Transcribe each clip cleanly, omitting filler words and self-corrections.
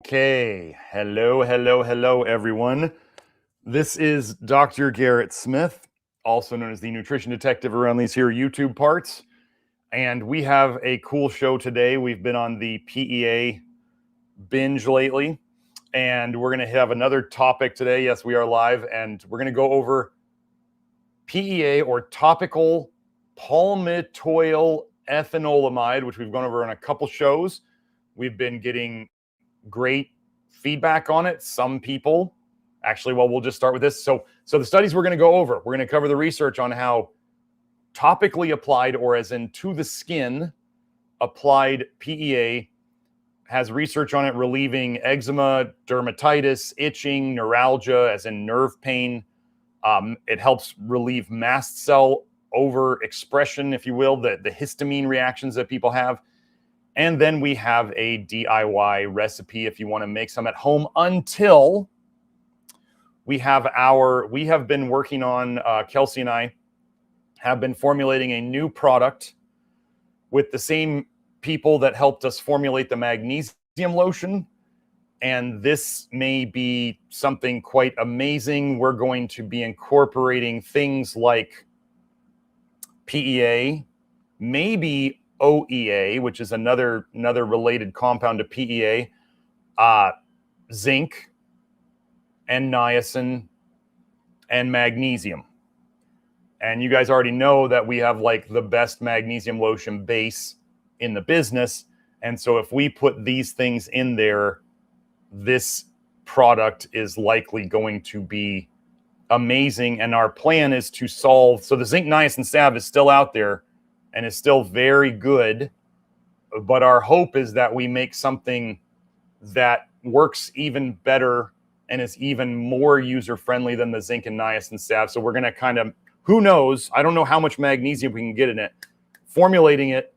Okay, hello, everyone. This is Dr. Garrett Smith, also known as the Nutrition Detective around these here YouTube parts. And we have a cool show today. We've been on the PEA binge lately, and we're going to have another topic today. Yes, we are live, and we're going to go over PEA, or topical Palmitoylethanolamide, which we've gone over in a couple shows. We've been getting great feedback on it. Some people, actually, well, we'll just start with this. So the studies we're going to go over, we're going to cover the research on how topically applied, or as in to the skin applied, PEA has research on it relieving eczema, dermatitis, itching, neuralgia, as in nerve pain. It helps relieve mast cell overexpression, if you will, the histamine reactions that people have. And then we have a DIY recipe if you want to make some at home, until we have been working on, Kelsey and I have been formulating a new product with the same people that helped us formulate the magnesium lotion. And this may be something quite amazing. We're going to be incorporating things like PEA, maybe OEA, which is another related compound to PEA, zinc and niacin and magnesium. And you guys already know that we have like the best magnesium lotion base in the business. And so if we put these things in there, this product is likely going to be amazing. And our plan is to solve, so the zinc niacin salve is still out there and is still very good, but our hope is that we make something that works even better and is even more user-friendly than the zinc and niacin salve. So we're going to kind of, who knows, I don't know how much magnesium we can get in it. Formulating it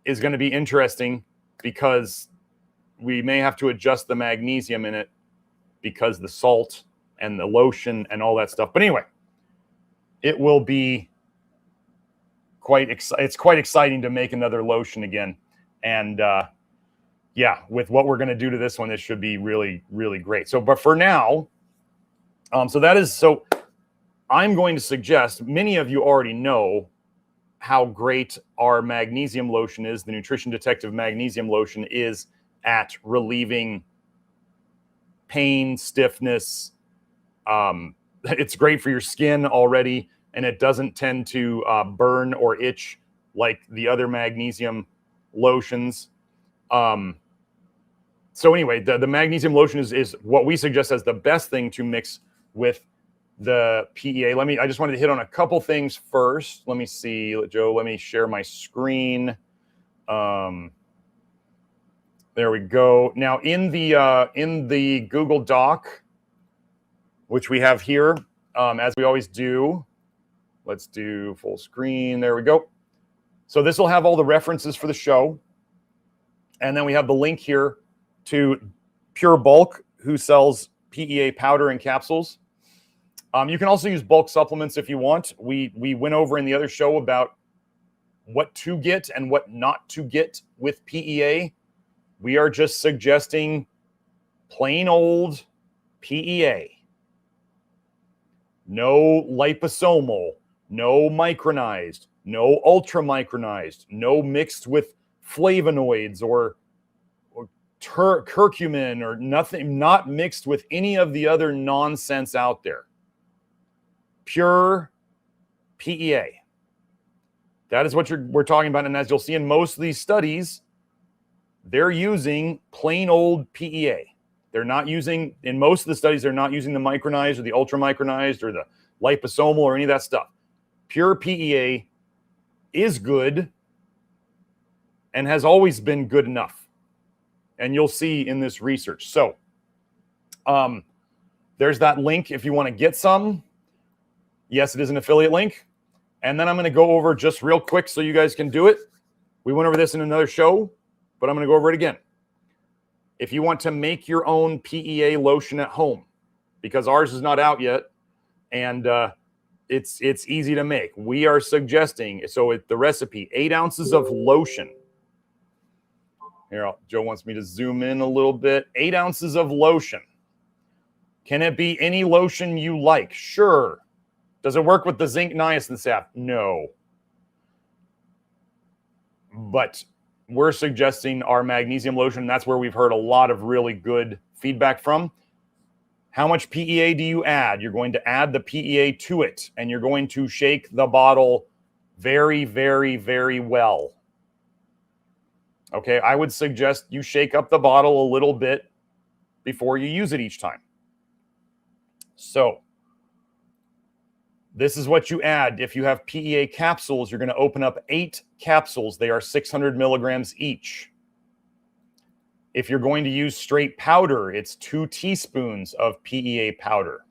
is going to be interesting because we may have to adjust the magnesium in it because the salt and the lotion and all that stuff. But anyway, it will be it's quite exciting to make another lotion again. And yeah, with what we're going to do to this one, this should be really, really great. So, but for now, so I'm going to suggest, many of you already know how great our magnesium lotion is. The Nutrition Detective magnesium lotion is at relieving pain, stiffness. It's great for your skin already, and it doesn't tend to burn or itch like the other magnesium lotions. So anyway, the magnesium lotion is what we suggest as the best thing to mix with the PEA. I just wanted to hit on a couple things first. Let me see, Joe, let me share my screen. There we go. Now in the Google Doc, which we have here, as we always do, let's do full screen. There we go. So this will have all the references for the show. And then we have the link here to Pure Bulk, who sells PEA powder and capsules. You can also use bulk supplements if you want. We went over in the other show about what to get and what not to get with PEA. We are just suggesting plain old PEA. No liposomal, no micronized, no ultra micronized, no mixed with flavonoids or curcumin or nothing, not mixed with any of the other nonsense out there. Pure PEA. That is what we're talking about. And as you'll see in most of these studies, they're using plain old PEA. They're not using, in most of the studies, they're not using the micronized or the ultra micronized or the liposomal or any of that stuff. Pure PEA is good and has always been good enough. And you'll see in this research. So there's that link if you want to get some. Yes, it is an affiliate link. And then I'm going to go over just real quick so you guys can do it. We went over this in another show, but I'm going to go over it again. If you want to make your own PEA lotion at home, because ours is not out yet, and it's easy to make. We are suggesting, so the recipe, 8 ounces of lotion, Here, Joe wants me to zoom in a little bit. 8 ounces of lotion. Can it be any lotion you like? Sure. Does it work with the zinc niacin staff? No. But we're suggesting our magnesium lotion. That's where we've heard a lot of really good feedback from. How much PEA do you add? You're going to add the PEA to it, and you're going to shake the bottle very, very, very well. Okay, I would suggest you shake up the bottle a little bit before you use it each time. So this is what you add. If you have PEA capsules, you're going to open up 8 capsules. They are 600 milligrams each. If you're going to use straight powder, it's 2 teaspoons of PEA powder.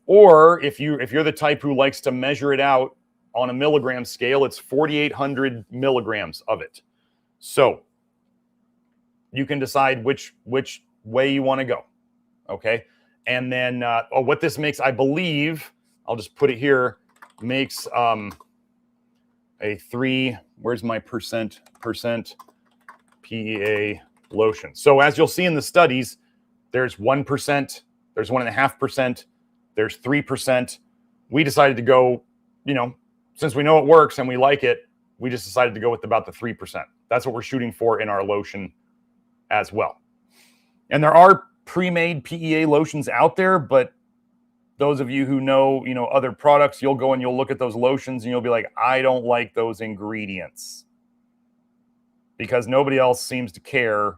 Or if you're the type who likes to measure it out on a milligram scale, it's 4,800 milligrams of it. So you can decide which way you want to go. Okay. And then what this makes, I believe, I'll just put it here, makes a 3, where's my percent PEA lotion. So as you'll see in the studies, there's 1%, there's 1.5%, there's 3%. We decided to go, since we know it works and we like it, we just decided to go with about the 3%. That's what we're shooting for in our lotion as well. And there are pre-made PEA lotions out there, but those of you who know, other products, you'll go and you'll look at those lotions and you'll be like, I don't like those ingredients. Because nobody else seems to care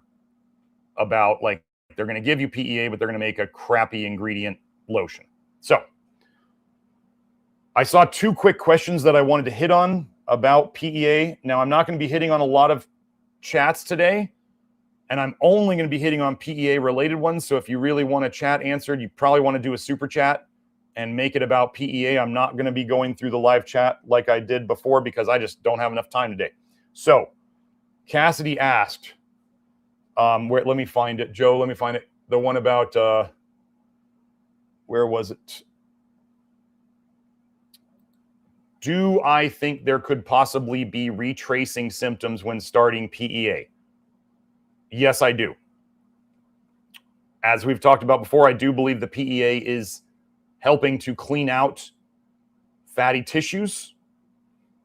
about, like, they're going to give you PEA, but they're going to make a crappy ingredient lotion. So I saw 2 quick questions that I wanted to hit on about PEA. Now, I'm not going to be hitting on a lot of chats today, and I'm only going to be hitting on PEA related ones. So if you really want a chat answered, you probably want to do a super chat and make it about PEA. I'm not going to be going through the live chat like I did before because I just don't have enough time today. So Cassidy asked, let me find it. Joe, let me find it. The one about, where was it? Do I think there could possibly be retracing symptoms when starting PEA? Yes, I do. As we've talked about before, I do believe the PEA is helping to clean out fatty tissues,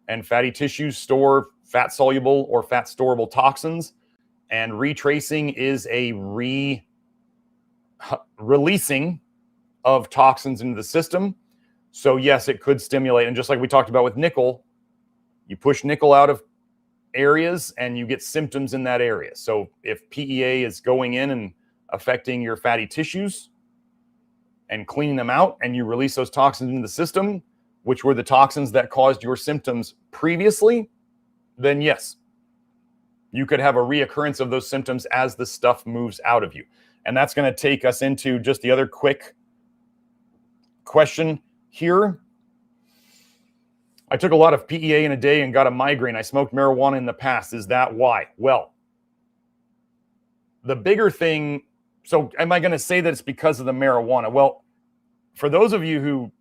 and fatty tissues store fat-soluble or fat-storable toxins, and retracing is a releasing of toxins into the system. So yes, it could stimulate. And just like we talked about with nickel, you push nickel out of areas and you get symptoms in that area. So if PEA is going in and affecting your fatty tissues and cleaning them out, and you release those toxins into the system, which were the toxins that caused your symptoms previously, then yes, you could have a reoccurrence of those symptoms as the stuff moves out of you. And that's going to take us into just the other quick question here. I took a lot of PEA in a day and got a migraine. I smoked marijuana in the past. Is that why? Well, the bigger thing, so am I going to say that it's because of the marijuana? Well, for those of you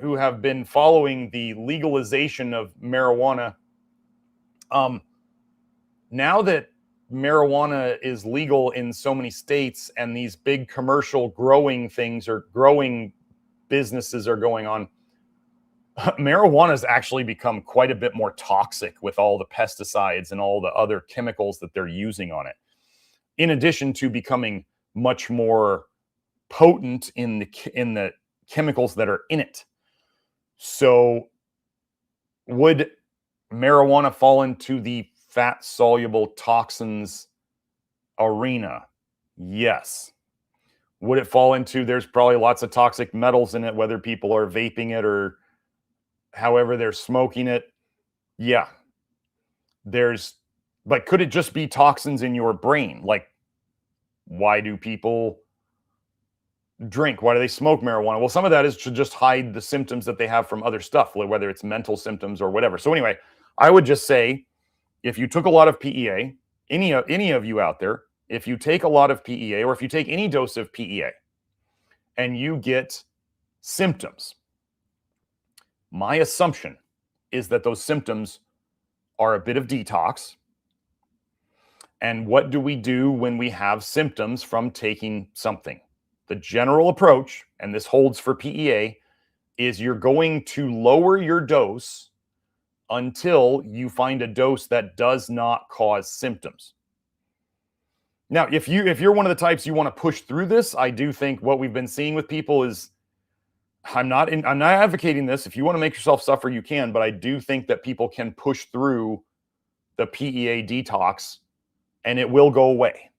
who have been following the legalization of marijuana, now that marijuana is legal in so many states and these big commercial growing businesses are going on, marijuana has actually become quite a bit more toxic with all the pesticides and all the other chemicals that they're using on it, in addition to becoming much more potent in the chemicals that are in it. So would marijuana fall into the fat-soluble toxins arena? Yes. Would it fall into, there's probably lots of toxic metals in it, whether people are vaping it or however they're smoking it? Yeah. But could it just be toxins in your brain? Like, why do people drink? Why do they smoke marijuana? Well, some of that is to just hide the symptoms that they have from other stuff, whether it's mental symptoms or whatever. So anyway, I would just say, if you took a lot of PEA, any of you out there, if you take a lot of PEA, or if you take any dose of PEA and you get symptoms, my assumption is that those symptoms are a bit of detox, And what do we do when we have symptoms from taking something? The general approach, and this holds for PEA, is you're going to lower your dose until you find a dose that does not cause symptoms. Now, if you're one of the types you want to push through this, I do think what we've been seeing with people is, I'm not advocating this. If you want to make yourself suffer, you can, but I do think that people can push through the PEA detox and it will go away.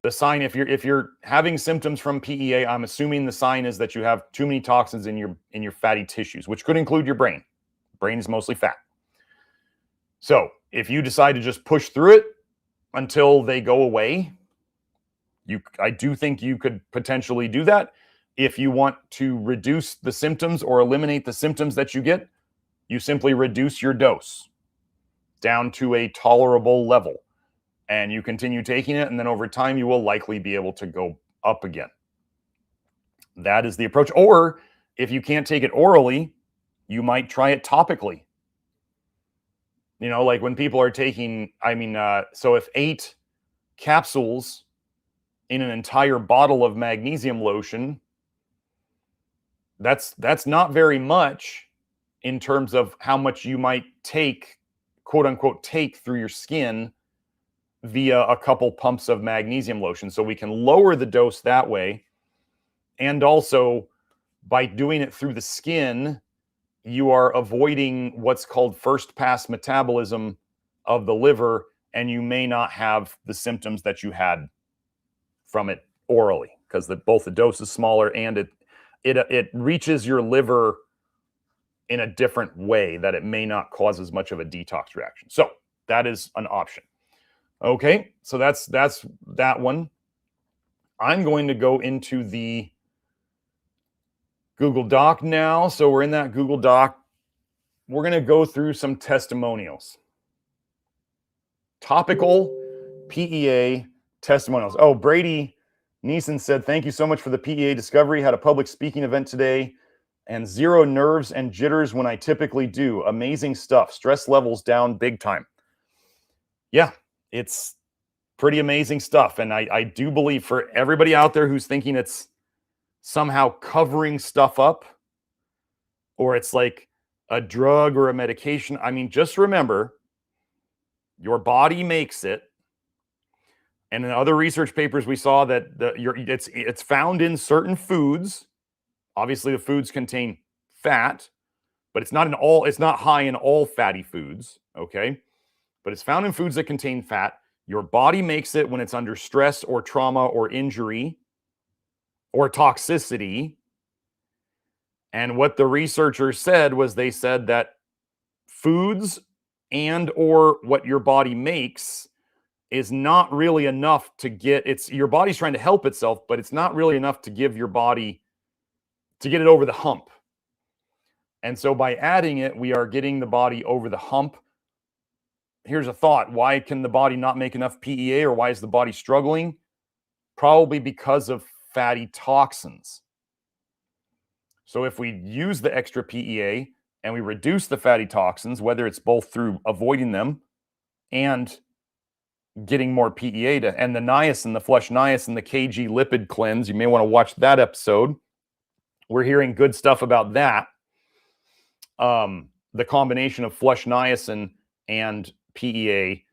The sign, if you're having symptoms from PEA, I'm assuming the sign is that you have too many toxins in your fatty tissues, which could include your brain. Brain is mostly fat. So if you decide to just push through it until they go away, I do think you could potentially do that. If you want to reduce the symptoms or eliminate the symptoms that you get, you simply reduce your dose down to a tolerable level. And you continue taking it, and then over time, you will likely be able to go up again. That is the approach. Or if you can't take it orally, you might try it topically. You know, like when people are taking, so if 8 capsules in an entire bottle of magnesium lotion, that's not very much in terms of how much you might take, quote unquote, take through your skin via a couple pumps of magnesium lotion. So we can lower the dose that way. And also by doing it through the skin, you are avoiding what's called first pass metabolism of the liver, and you may not have the symptoms that you had from it orally, because both the dose is smaller and it reaches your liver in a different way that it may not cause as much of a detox reaction. So that is an option. Okay, so that's that one. I'm going to go into the Google Doc now. So we're in that Google Doc. We're going to go through some testimonials. Topical PEA testimonials. Oh, Brady Neeson said, thank you so much for the PEA discovery. Had a public speaking event today and 0 nerves and jitters when I typically do. Amazing stuff. Stress levels down big time. Yeah, it's pretty amazing stuff. And I do believe for everybody out there who's thinking it's somehow covering stuff up, or it's like a drug or a medication, I mean, just remember, your body makes it. And in other research papers, we saw that it's found in certain foods. Obviously, the foods contain fat, but it's not high in all fatty foods, okay? But it's found in foods that contain fat. Your body makes it when it's under stress or trauma or injury or toxicity. And what the researchers said was they said that foods and or what your body makes is not really enough to get your body's trying to help itself, but it's not really enough to give your body to get it over the hump. And so by adding it, we are getting the body over the hump. Here's a thought. Why can the body not make enough PEA, or why is the body struggling? Probably because of fatty toxins. So if we use the extra PEA and we reduce the fatty toxins, whether it's both through avoiding them and getting more PEA and the niacin, the flush niacin, the KG lipid cleanse, you may want to watch that episode. We're hearing good stuff about that. The combination of flush niacin and PEA,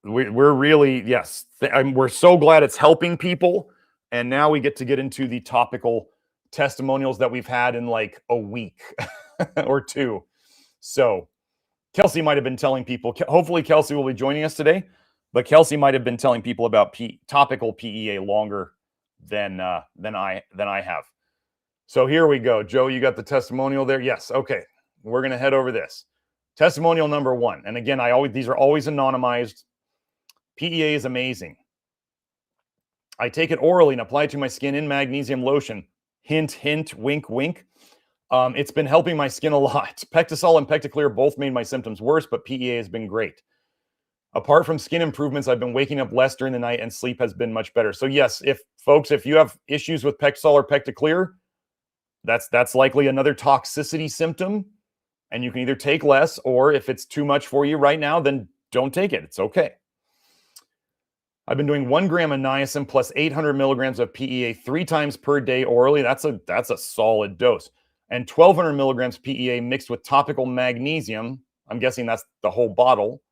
we're really, yes, we're so glad it's helping people. And now we get to get into the topical testimonials that we've had in like a week or two. So Kelsey might have been telling people, hopefully Kelsey will be joining us today, but Kelsey might have been telling people about topical PEA longer than I have. So here we go. Joe, you got the testimonial there? Yes. Okay. We're going to head over this. Testimonial number 1. And again, these are always anonymized. PEA is amazing. I take it orally and apply it to my skin in magnesium lotion. Hint, hint, wink, wink. It's been helping my skin a lot. Pectisol and Pecticlear both made my symptoms worse, but PEA has been great. Apart from skin improvements, I've been waking up less during the night and sleep has been much better. So yes, if you have issues with Pectisol or Pecticlear, that's likely another toxicity symptom, and you can either take less, or if it's too much for you right now, then don't take it. It's okay. I've been doing 1 gram of niacin plus 800 milligrams of PEA 3 times per day orally. That's a solid dose. And 1200 milligrams PEA mixed with topical magnesium. I'm guessing that's the whole bottle.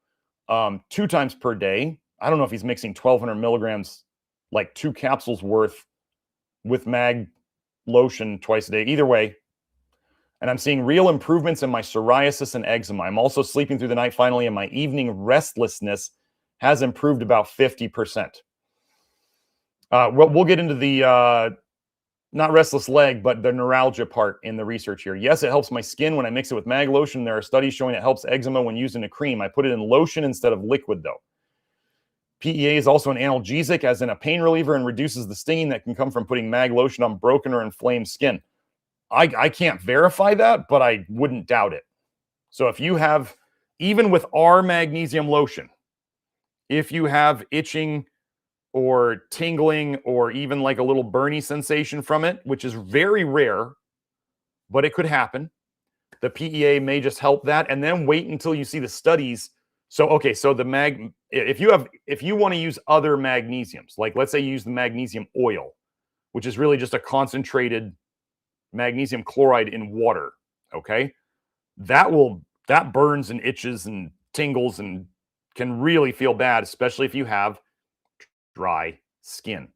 2 times per day. I don't know if he's mixing 1200 milligrams, like 2 capsules worth, with mag lotion twice a day. Either way. And I'm seeing real improvements in my psoriasis and eczema. I'm also sleeping through the night finally, and my evening restlessness has improved about 50%. We'll get into the, not restless leg, but the neuralgia part in the research here. Yes, it helps my skin when I mix it with mag lotion. There are studies showing it helps eczema when used in a cream. I put it in lotion instead of liquid, though. PEA is also an analgesic, as in a pain reliever, and reduces the stinging that can come from putting mag lotion on broken or inflamed skin. I can't verify that, but I wouldn't doubt it. So if you have, even with our magnesium lotion, if you have itching or tingling or even like a little burny sensation from it, which is very rare, but it could happen, the PEA may just help that. And then wait until you see the studies. So, okay, so the if you want to use other magnesiums, like let's say you use the magnesium oil, which is really just a concentrated magnesium chloride in water, okay? That burns and itches and tingles and can really feel bad, especially if you have dry skin.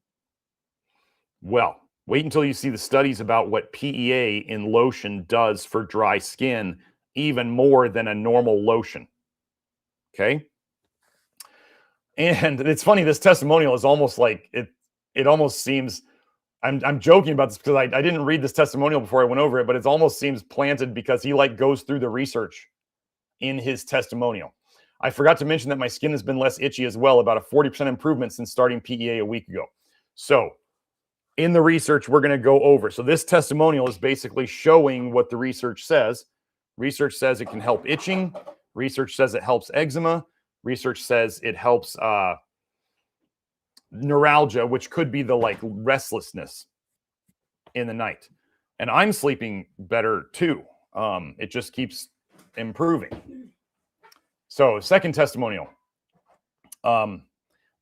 Well, wait until you see the studies about what PEA in lotion does for dry skin, even more than a normal lotion. Okay? And it's funny, this testimonial is almost like, it almost seems, I'm joking about this because I didn't read this testimonial before I went over it, but it almost seems planted because he like goes through the research in his testimonial. I forgot to mention that my skin has been less itchy as well, about a 40% improvement since starting PEA a week ago. So in the research, we're going to go over. So this testimonial is basically showing what the research says. Research says it can help itching. Research says it helps eczema. Research says it helps neuralgia, which could be the like restlessness in the night. And I'm sleeping better too. It just keeps improving. So second testimonial.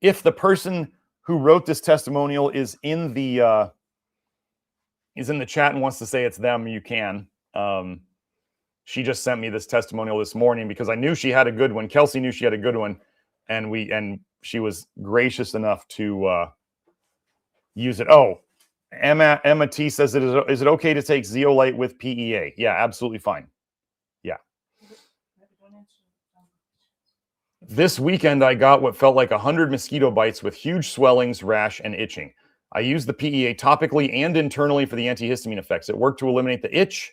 If the person who wrote this testimonial is in the chat and wants to say it's them, you can. She just sent me this testimonial this morning because I knew she had a good one. Kelsey knew she had a good one, and she was gracious enough to use it. Oh, Emma T says, is it okay to take zeolite with PEA? Yeah, absolutely fine. Yeah. This weekend, I got what felt like 100 mosquito bites with huge swellings, rash, and itching. I used the PEA topically and internally for the antihistamine effects. It worked to eliminate the itch,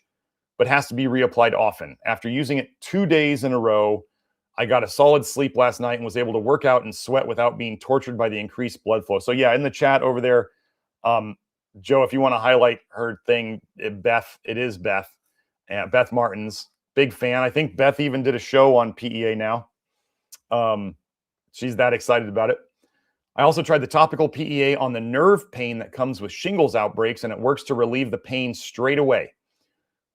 but has to be reapplied often. After using it 2 days in a row, I got a solid sleep last night and was able to work out and sweat without being tortured by the increased blood flow. So yeah, in the chat over there, Joe, if you want to highlight her thing, Beth, it is Beth. Beth Martins, big fan. I think Beth even did a show on PEA now. She's that excited about it. I also tried the topical PEA on the nerve pain that comes with shingles outbreaks, and it works to relieve the pain straight away.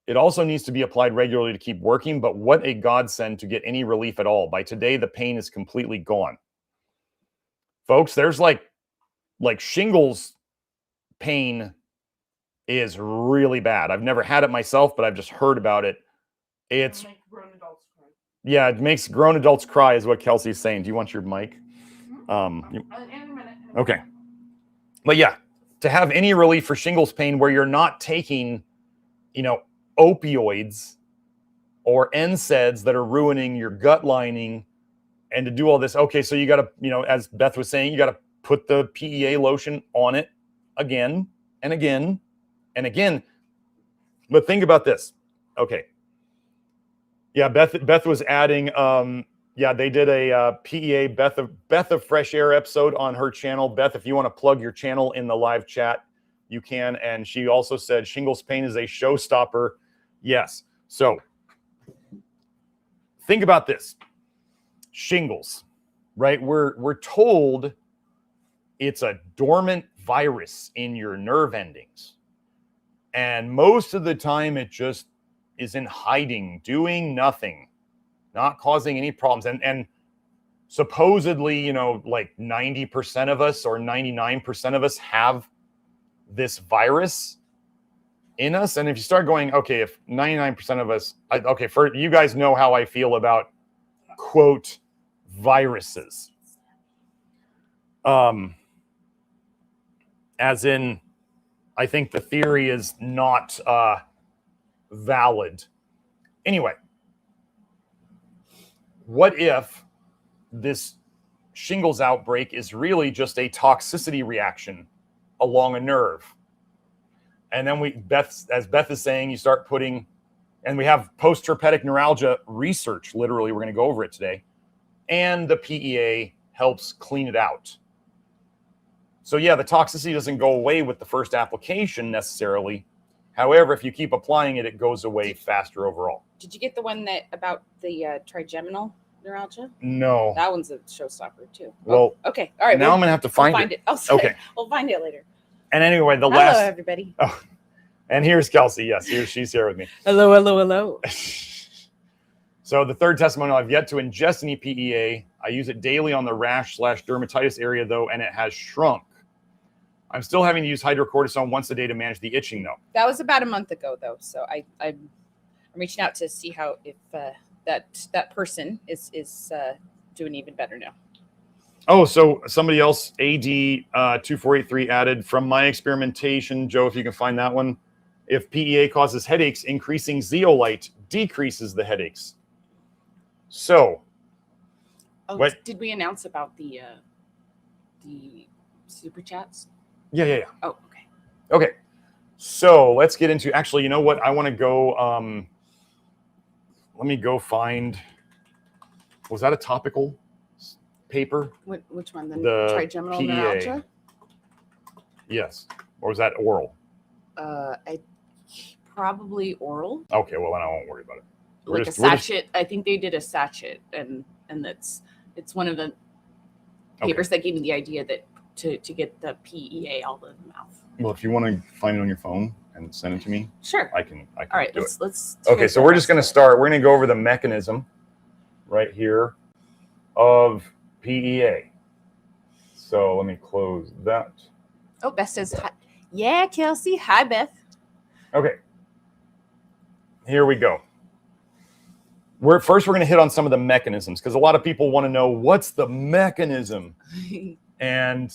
It also needs to be applied regularly to keep working, but what a godsend to get any relief at all. By today, the pain is completely gone. Folks, there's like shingles pain is really bad. I've never had it myself, but I've just heard about it. It's yeah, it makes grown adults cry is what Kelsey's saying. Do you want your mic? In a minute. Okay. But yeah, to have any relief for shingles pain where you're not taking, opioids or NSAIDs that are ruining your gut lining, and to do all this. Okay, so you got to, as Beth was saying, you got to put the PEA lotion on it again and again and again. But think about this. Okay. Yeah, Beth was adding, they did a PEA Beth of Fresh Air episode on her channel. Beth, if you want to plug your channel in the live chat, you can. And she also said shingles pain is a showstopper. Yes. So think about this. Shingles, right? We're told it's a dormant virus in your nerve endings. And most of the time it just is in hiding, doing nothing, not causing any problems. And supposedly, you know, like 90% of us or 99% of us have this virus in us. And if you start going, okay, if 99% of us, okay, for you guys know how I feel about quote viruses. As in, I think the theory is not valid. Anyway, what if this shingles outbreak is really just a toxicity reaction along a nerve? And then as Beth is saying, you start putting, and we have postherpetic neuralgia research, literally, we're going to go over it today, and the PEA helps clean it out. So yeah, the toxicity doesn't go away with the first application necessarily. However, if you keep applying it, it goes away faster overall. Did you get the one that about the trigeminal neuralgia? No. That one's a showstopper too. Well, okay. All right. Now I'm going to have to find it. Oh, sorry. Okay. We'll find it later. And anyway, Hello, everybody. Oh, and here's Kelsey. Yes, she's here with me. Hello, hello, hello. So the third testimonial, I've yet to ingest any PEA. I use it daily on the rash/dermatitis area though, and it has shrunk. I'm still having to use hydrocortisone once a day to manage the itching though. That was about a month ago though. So I'm reaching out to see how if that person is doing even better now. Oh, so somebody else, AD 2483 added, from my experimentation, Joe, if you can find that one, if PEA causes headaches, increasing zeolite decreases the headaches. So, did we announce about the super chats? Yeah. Oh, okay. So let's get into, actually, you know what? I want to go, let me go find, was that a topical paper? Which one? The trigeminal PEA. neuralgia? Yes. Or was that oral? Probably oral. Okay, well, then I won't worry about it. Like a sachet. I think they did a sachet, and it's one of the papers that gave me the idea that to get the PEA all in the mouth. Well, if you want to find it on your phone and send it to me, sure. I can all right, do let's okay, so we're just going to start. We're going to go over the mechanism right here of PEA. So let me close that. Oh, Beth says hi. Yeah, Kelsey. Hi, Beth. Okay. Here we go. We're going to hit on some of the mechanisms because a lot of people want to know what's the mechanism. And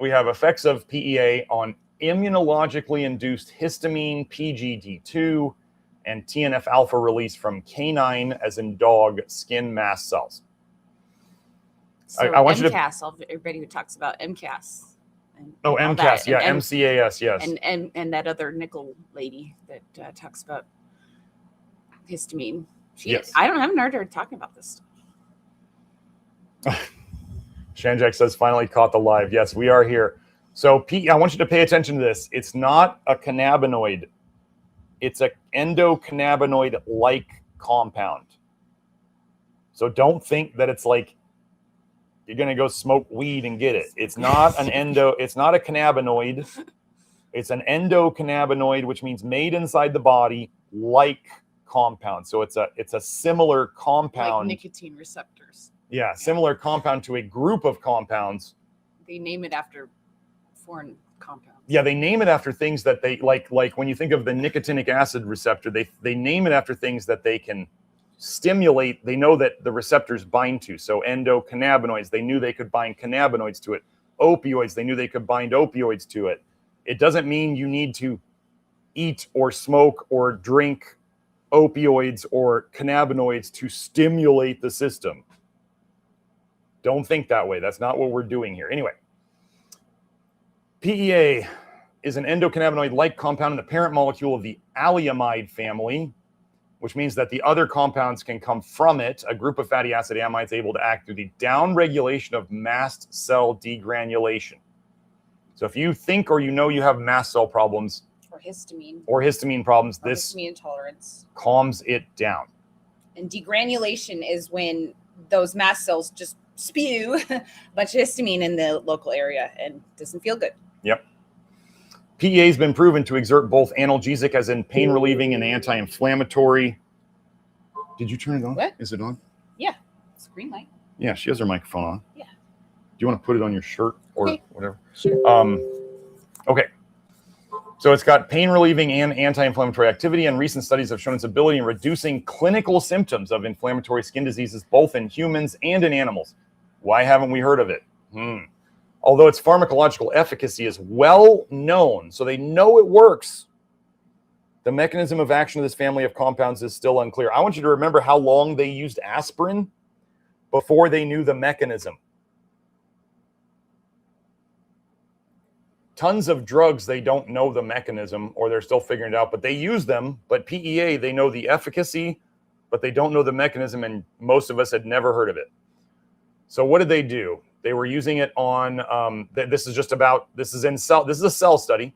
we have effects of PEA on immunologically induced histamine, PGD2, and TNF alpha release from canine, as in dog, skin mast cells. So I want MCAS, everybody who talks about MCAS. MCAS, yeah, MCAS, yes. And that other nickel lady that talks about histamine. Yes. I haven't heard her talking about this stuff. Shanjak says, finally caught the live. Yes, we are here. So I want you to pay attention to this. It's not a cannabinoid. It's an endocannabinoid-like compound. So don't think that it's like you're going to go smoke weed and get it. It's not it's not a cannabinoid. It's an endocannabinoid, which means made inside the body like compound. So it's a similar compound. Like nicotine receptors. Yeah, similar compound to a group of compounds. They name it after foreign compounds. Yeah, they name it after things that they like when you think of the nicotinic acid receptor, they name it after things that they can stimulate. They know that the receptors bind to. So endocannabinoids, they knew they could bind cannabinoids to it. Opioids, they knew they could bind opioids to it. It doesn't mean you need to eat or smoke or drink opioids or cannabinoids to stimulate the system. Don't think that way. That's not what we're doing here. Anyway, PEA is an endocannabinoid-like compound in the parent molecule of the allylamide family, which means that the other compounds can come from it, a group of fatty acid amides able to act through the downregulation of mast cell degranulation. So if you think or you know you have mast cell problems or histamine problems, this histamine intolerance calms it down. And degranulation is when those mast cells just spew a bunch of histamine in the local area and doesn't feel good. Yep. PEA has been proven to exert both analgesic, as in pain relieving, and anti-inflammatory. Did you turn it on? What? Is it on? Yeah, it's green light. Yeah, she has her microphone on. Yeah. Do you want to put it on your shirt or whatever? Sure. Okay. So it's got pain relieving and anti-inflammatory activity, and recent studies have shown its ability in reducing clinical symptoms of inflammatory skin diseases, both in humans and in animals. Why haven't we heard of it? Although its pharmacological efficacy is well known, so they know it works, the mechanism of action of this family of compounds is still unclear. I want you to remember how long they used aspirin before they knew the mechanism. Tons of drugs, they don't know the mechanism, or they're still figuring it out, but they use them. But PEA, they know the efficacy, but they don't know the mechanism, and most of us had never heard of it. So what did they do? They were using it on, this is a cell study.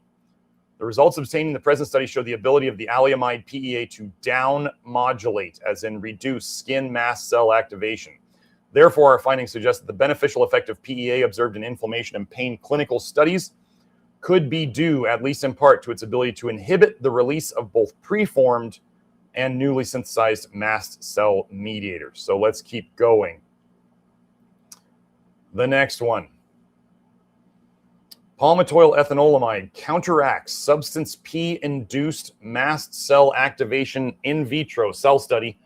The results obtained in the present study show the ability of the allylamide PEA to down modulate, as in reduce skin mast cell activation. Therefore, our findings suggest that the beneficial effect of PEA observed in inflammation and pain clinical studies could be due, at least in part, to its ability to inhibit the release of both preformed and newly synthesized mast cell mediators. So let's keep going. The next one. Palmitoylethanolamide counteracts substance P-induced mast cell activation in vitro cell study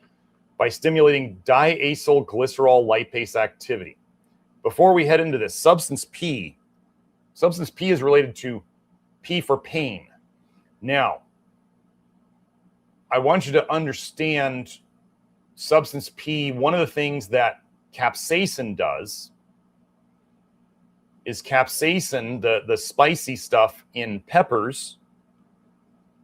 by stimulating diacylglycerol lipase activity. Before we head into this, substance P is related to P for pain. Now, I want you to understand substance P. One of the things that capsaicin does is capsaicin, the spicy stuff in peppers,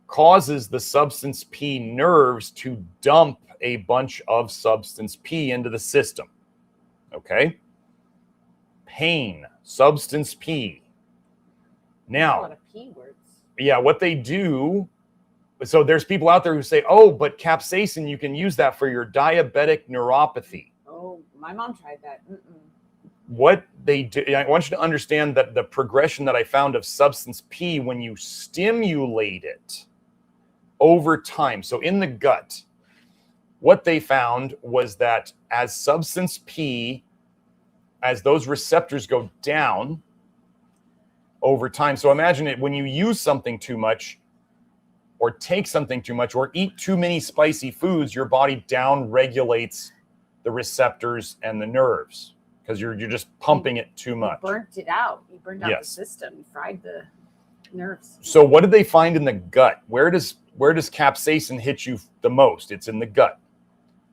causes the substance P nerves to dump a bunch of substance P into the system. Okay? Pain, substance P. Now, a lot of P words. Yeah, what they do, so there's people out there who say, oh, but capsaicin, you can use that for your diabetic neuropathy. Oh, my mom tried that. What they do, I want you to understand that the progression that I found of substance P when you stimulate it over time. So in the gut, what they found was that as substance P, as those receptors go down over time. So imagine it when you use something too much or take something too much or eat too many spicy foods, your body down regulates the receptors and the nerves because you're just pumping it too much. You burnt it out. You burned out Yes. the system. You fried the nerves. So what did they find in the gut? Where does capsaicin hit you the most? It's in the gut.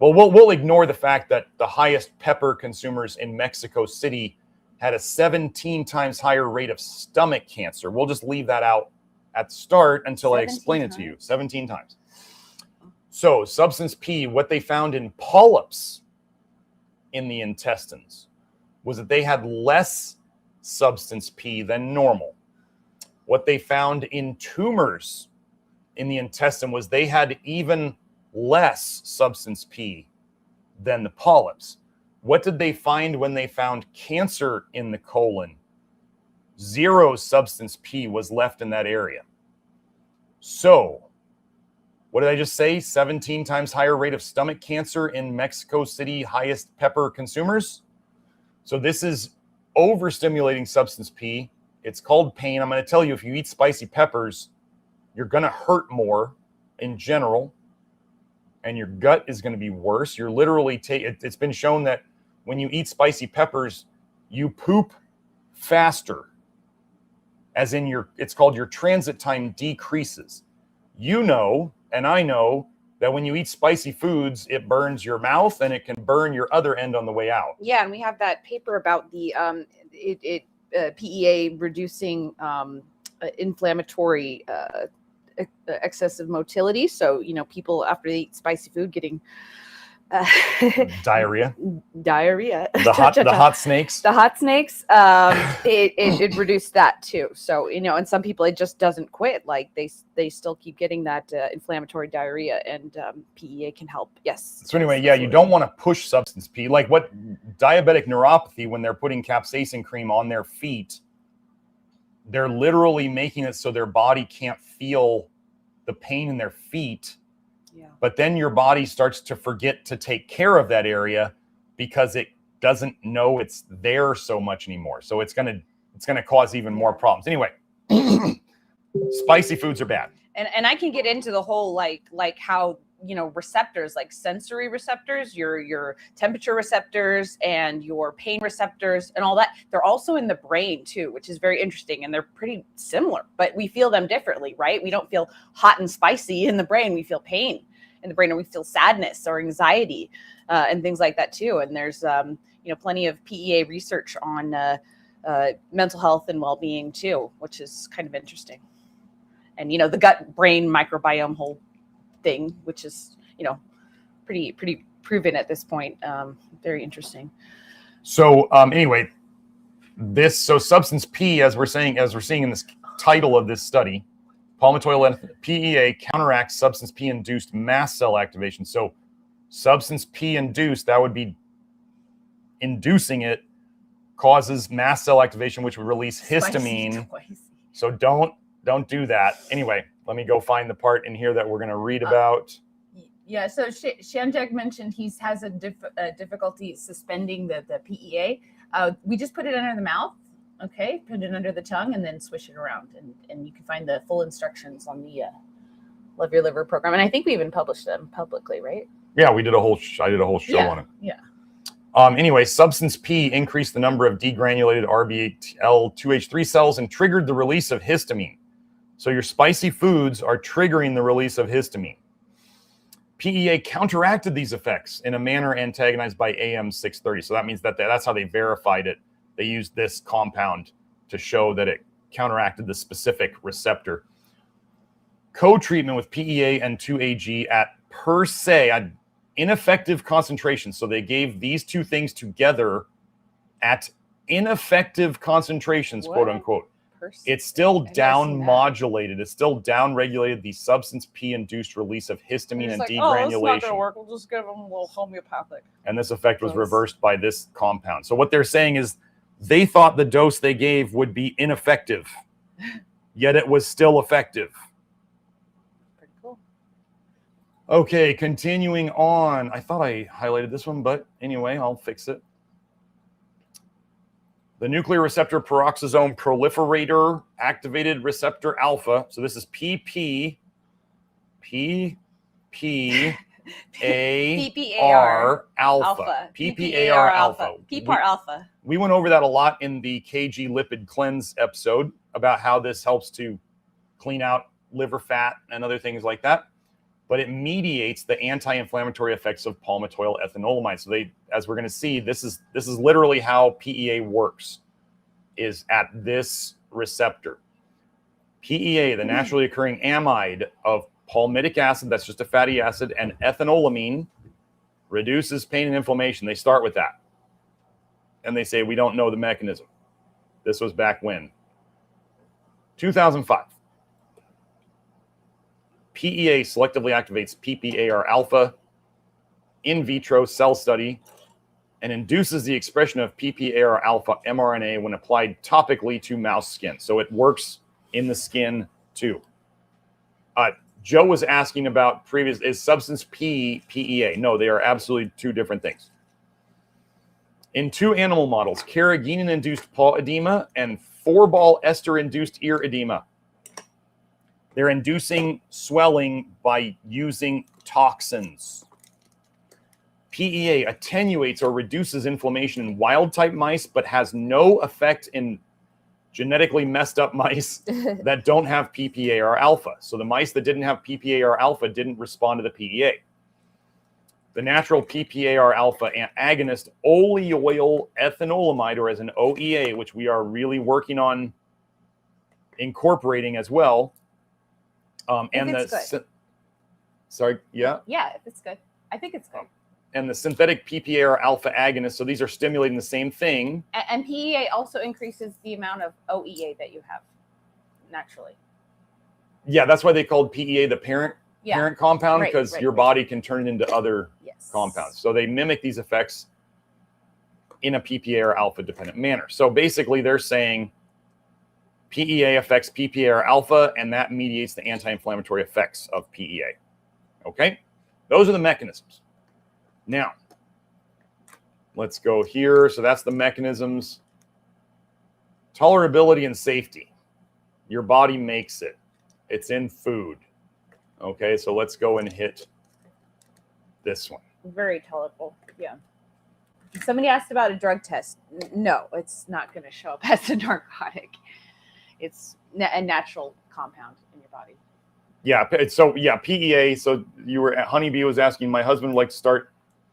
Well, we'll ignore the fact that the highest pepper consumers in Mexico City had a 17 times higher rate of stomach cancer. We'll just leave that out at the start until I explain it to you. 17 times. So substance P, what they found in polyps in the intestines was that they had less substance P than normal. What they found in tumors in the intestine was they had even less substance P than the polyps. What did they find when they found cancer in the colon? 0 substance P was left in that area. So, what did I just say? 17 times higher rate of stomach cancer in Mexico City, highest pepper consumers. So this is overstimulating substance P. It's called pain. I'm going to tell you, if you eat spicy peppers, you're going to hurt more in general, and your gut is going to be worse. You're literally it's been shown that when you eat spicy peppers, you poop faster, as in it's called your transit time decreases. You know, and I know, that when you eat spicy foods, it burns your mouth and it can burn your other end on the way out. Yeah, and we have that paper about the PEA reducing inflammatory excessive motility. So, people after they eat spicy food getting Diarrhea. The hot snakes. The hot snakes. It reduced that too. So, and some people, it just doesn't quit. Like they still keep getting that inflammatory diarrhea, and PEA can help. Yes. So anyway, yeah, you don't want to push substance P. Like what diabetic neuropathy, when they're putting capsaicin cream on their feet, they're literally making it so their body can't feel the pain in their feet. Yeah. But then your body starts to forget to take care of that area because it doesn't know it's there so much anymore. So it's gonna cause even more problems. Anyway, spicy foods are bad. And I can get into the whole like how, you know, receptors, like sensory receptors, your temperature receptors and your pain receptors and all that, they're also in the brain too, which is very interesting. And they're pretty similar, but we feel them differently, right? We don't feel hot and spicy in the brain. We feel pain in the brain, or we feel sadness or anxiety and things like that too. And there's, you know, plenty of PEA research on mental health and well-being too, which is kind of interesting. And, you know, the gut-brain microbiome whole thing, which is, you know, pretty proven at this point. Very interesting. So anyway, substance P, as we're seeing in this title of this study, palmitoylethanolamide PEA counteracts substance P induced mast cell activation. So substance P induced, that would be inducing it, causes mast cell activation, which would release histamine. So don't do that. Anyway, let me go find the part in here that we're going to read about. Yeah, so Shanjak mentioned he has a difficulty suspending the PEA. We just put it under the mouth, okay? Put it under the tongue and then swish it around. And you can find the full instructions on the Love Your Liver program. And I think we even published them publicly, right? Yeah, we did I did a whole show on it. Yeah. Anyway, substance P increased the number of degranulated RBL2H3 cells and triggered the release of histamine. So your spicy foods are triggering the release of histamine. PEA counteracted these effects in a manner antagonized by AM630. So that means that's how they verified it. They used this compound to show that it counteracted the specific receptor. Co-treatment with PEA and 2AG at per se ineffective concentrations. So they gave these two things together at ineffective concentrations, quote unquote. It's still down modulated. It's still down regulated the substance P induced release of histamine and degranulation. Oh, it's not going to work. We'll just give them a little homeopathic. And this effect was reversed by this compound. So what they're saying is they thought the dose they gave would be ineffective, yet it was still effective. Pretty cool. Okay, continuing on. I thought I highlighted this one, but anyway, I'll fix it. The nuclear receptor peroxisome proliferator activated receptor alpha. So this is PPAR alpha. PPAR alpha. PPAR alpha. We went over that a lot in the KG lipid cleanse episode about how this helps to clean out liver fat and other things like that. But it mediates the anti-inflammatory effects of palmitoylethanolamide. So as we're going to see, this is literally how PEA works, is at this receptor. PEA, the naturally occurring amide of palmitic acid, that's just a fatty acid, and ethanolamine, reduces pain and inflammation. They start with that. And they say, we don't know the mechanism. This was back when? 2005. PEA selectively activates PPAR alpha in vitro cell study and induces the expression of PPAR alpha mRNA when applied topically to mouse skin. So it works in the skin too. Joe was asking about is substance P PEA? No, they are absolutely two different things. In two animal models, carrageenan-induced paw edema and 4-ball ester-induced ear edema, they're inducing swelling by using toxins. PEA attenuates or reduces inflammation in wild-type mice, but has no effect in genetically messed up mice that don't have PPAR alpha. So the mice that didn't have PPAR alpha didn't respond to the PEA. The natural PPAR alpha agonist oleoyl ethanolamide, or as an OEA, which we are really working on incorporating as well. And the sorry, yeah. Yeah, if it's good. I think it's good. And the synthetic PPAR alpha agonist, so these are stimulating the same thing. And PEA also increases the amount of OEA that you have naturally. Yeah, that's why they called PEA the parent compound, because your body can turn it into other compounds. So they mimic these effects in a PPAR alpha dependent manner. So basically they're saying PEA affects PPAR alpha, and that mediates the anti-inflammatory effects of PEA. Okay? Those are the mechanisms. Now, Let's go here. So that's the mechanisms. Tolerability and safety. Your body makes it. It's in food. Okay, so let's go and hit this one. Very tolerable. Yeah. Somebody asked about a drug test. No, it's not going to show up as a narcotic. It's a natural compound in your body. Yeah. So yeah, PEA. So Honeybee was asking, my husband would like to start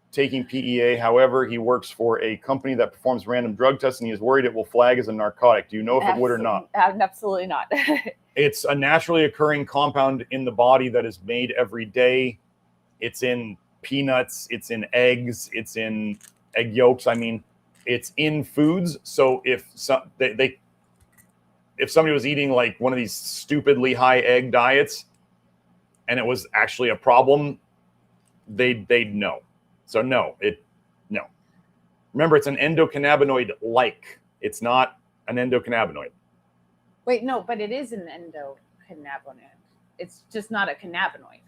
taking PEA. However, he works for a company that performs random drug tests, and he is worried it will flag as a narcotic. Do you know if it would or not? Absolutely not. It's a naturally occurring compound in the body that is made every day. It's in peanuts. It's in eggs. It's in egg yolks. I mean, it's in foods. So if somebody was eating like one of these stupidly high egg diets and it was actually a problem, they'd know. So no. Remember, it's an endocannabinoid-like. It's not an endocannabinoid. Wait, no, but it is an endocannabinoid. It's just not a cannabinoid.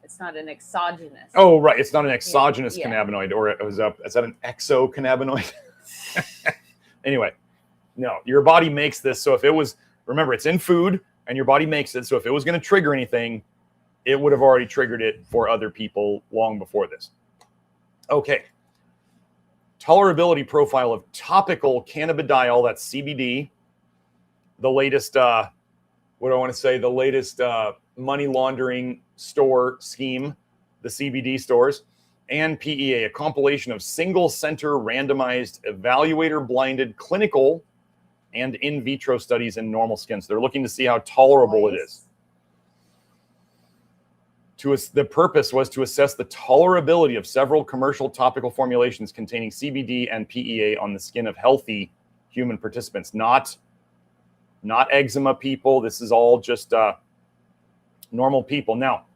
It's not an exogenous. Oh, right. It's not an exogenous cannabinoid, or is that an exocannabinoid? Anyway, no, your body makes this. So if it was, remember, it's in food and your body makes it. So if it was going to trigger anything, it would have already triggered it for other people long before this. Okay. Tolerability profile of topical cannabidiol, that's CBD. The latest, the latest money laundering store scheme, the CBD stores, and PEA, a compilation of single center randomized evaluator blinded clinical and in vitro studies in normal skin. So they're looking to see how tolerable it is. The purpose was to assess the tolerability of several commercial topical formulations containing CBD and PEA on the skin of healthy human participants, not eczema people. This is all just normal people. Now,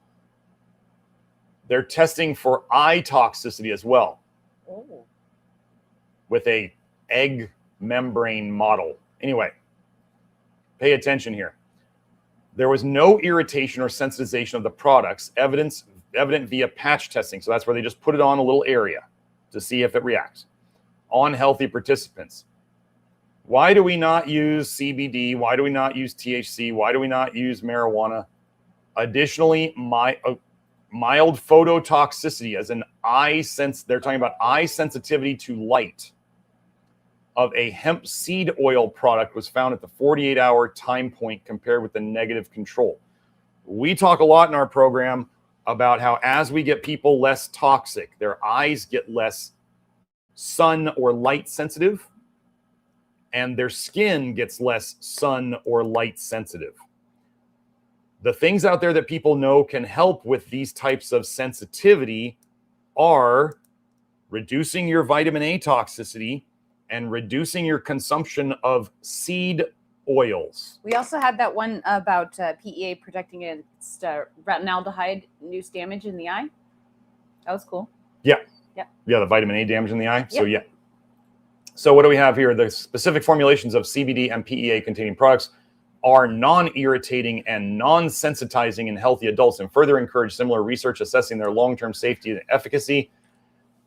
they're testing for eye toxicity as well. Oh. With a egg membrane model. Anyway, pay attention here. There was no irritation or sensitization of the products, evident via patch testing. So that's where they just put it on a little area to see if it reacts on healthy participants. Why do we not use CBD? Why do we not use THC? Why do we not use marijuana? Additionally, mild phototoxicity as an they're talking about eye sensitivity to light of a hemp seed oil product was found at the 48-hour time point compared with the negative control. We talk a lot in our program about how as we get people less toxic, their eyes get less sun or light sensitive, and their skin gets less sun or light sensitive. The things out there that people know can help with these types of sensitivity are reducing your vitamin A toxicity and reducing your consumption of seed oils. We also had that one about PEA protecting against retinaldehyde-induced damage in the eye. That was cool. Yeah. Yeah. Yeah, the vitamin A damage in the eye. Yep. So yeah. So what do we have here? The specific formulations of CBD and PEA containing products are non-irritating and non-sensitizing in healthy adults, and further encourage similar research assessing their long-term safety and efficacy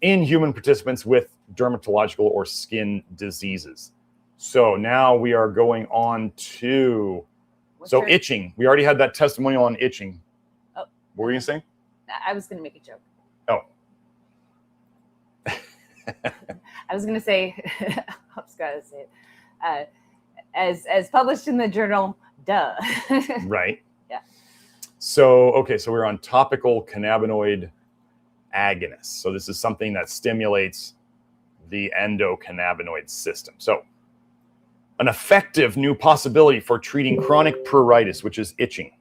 in human participants with dermatological or skin diseases. So now we are going on to itching. We already had that testimonial on itching. Oh. What were you saying? I was going to make a joke. Oh. I was going to say, I was going to say it. As published in the journal, duh. Right. Yeah. So, okay, so we're on topical cannabinoid agonists. So this is something that stimulates the endocannabinoid system. So an effective new possibility for treating chronic pruritus, which is itching.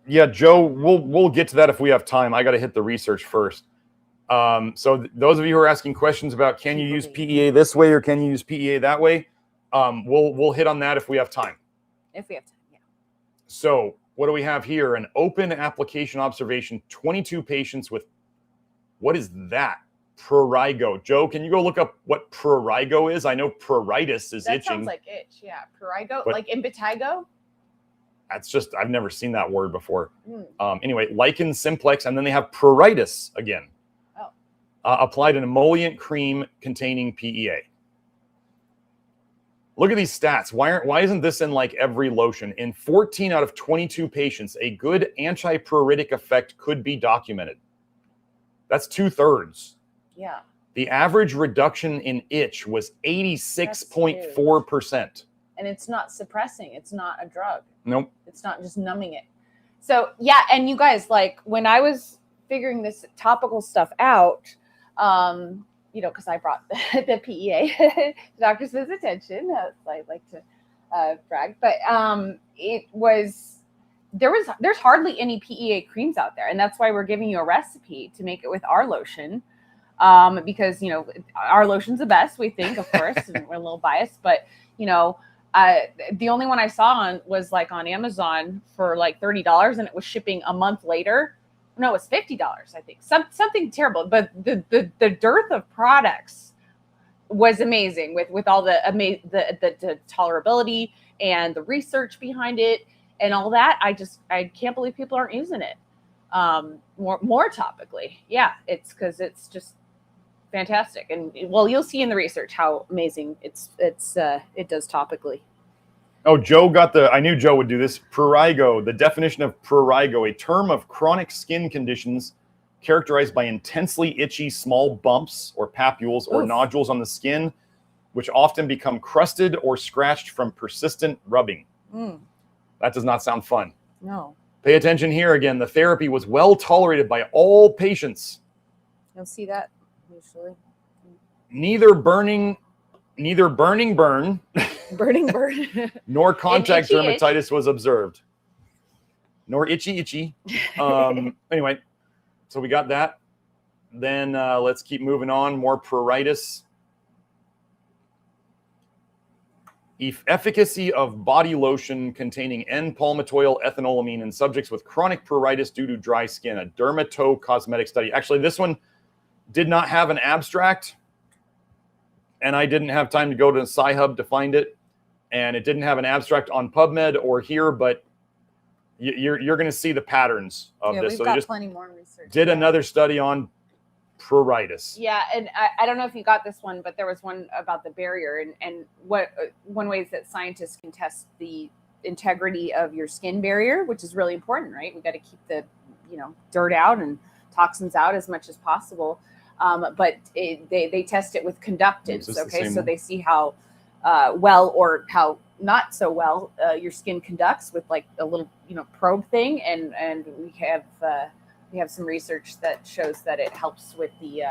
Yeah, Joe, we'll get to that if we have time. I got to hit the research first. So those of you who are asking questions about can you use PEA this way or can you use PEA that way, we'll hit on that if we have time. If we have time, yeah. So what do we have here? An open application observation, 22 patients with, what is that? Prurigo. Joe, can you go look up what prurigo is? I know pruritus is That itching. sounds like itch, yeah. Prurigo, But- like impetigo? That's just, I've never seen that word before. Mm. Anyway, lichen simplex, and then they have pruritus again. Oh. Applied an emollient cream containing PEA. Look at these stats. Why isn't this in like every lotion? In 14 out of 22 patients, a good anti-pruritic effect could be documented. That's 2/3. Yeah. The average reduction in itch was 86.4%. And it's not suppressing. It's not a drug. Nope. It's not just numbing it. So yeah, and you guys, like when I was figuring this topical stuff out, you know, because I brought the PEA to Dr. Smith's attention, I like to brag, but there's hardly any PEA creams out there, and that's why we're giving you a recipe to make it with our lotion, because you know our lotion's the best, we think, of course, and we're a little biased, but you know. The only one I saw was like on Amazon for like $30, and it was shipping a month later. No, it was $50, I think. Something terrible. But the dearth of products was amazing with all the tolerability and the research behind it and all that. I can't believe people aren't using it more topically. Yeah, it's because it's just fantastic. And well, you'll see in the research how amazing it does topically. Oh, Joe got I knew Joe would do this. Prurigo, the definition of prurigo, a term of chronic skin conditions characterized by intensely itchy small bumps or papules or nodules on the skin, which often become crusted or scratched from persistent rubbing. Mm. That does not sound fun. No. Pay attention here again. The therapy was well tolerated by all patients. You'll see that usually. Neither burn, nor contact dermatitis was observed. Nor itchy. Anyway, so we got that. Then let's keep moving on. More pruritus. Efficacy of body lotion containing N-palmitoylethanolamide in subjects with chronic pruritus due to dry skin. A dermato-cosmetic study. Actually, this one did not have an abstract, and I didn't have time to go to Sci-Hub to find it, and it didn't have an abstract on PubMed or here, but you're going to see the patterns of this. We've so got plenty more research. Did another study on pruritus. Yeah, and I don't know if you got this one, but there was one about the barrier, and what one way is that scientists can test the integrity of your skin barrier, which is really important, right? We got to keep the dirt out and toxins out as much as possible. But they test it with conductance. Okay, so they see how well or how not so well your skin conducts with like a little probe thing, and we have some research that shows that it helps with the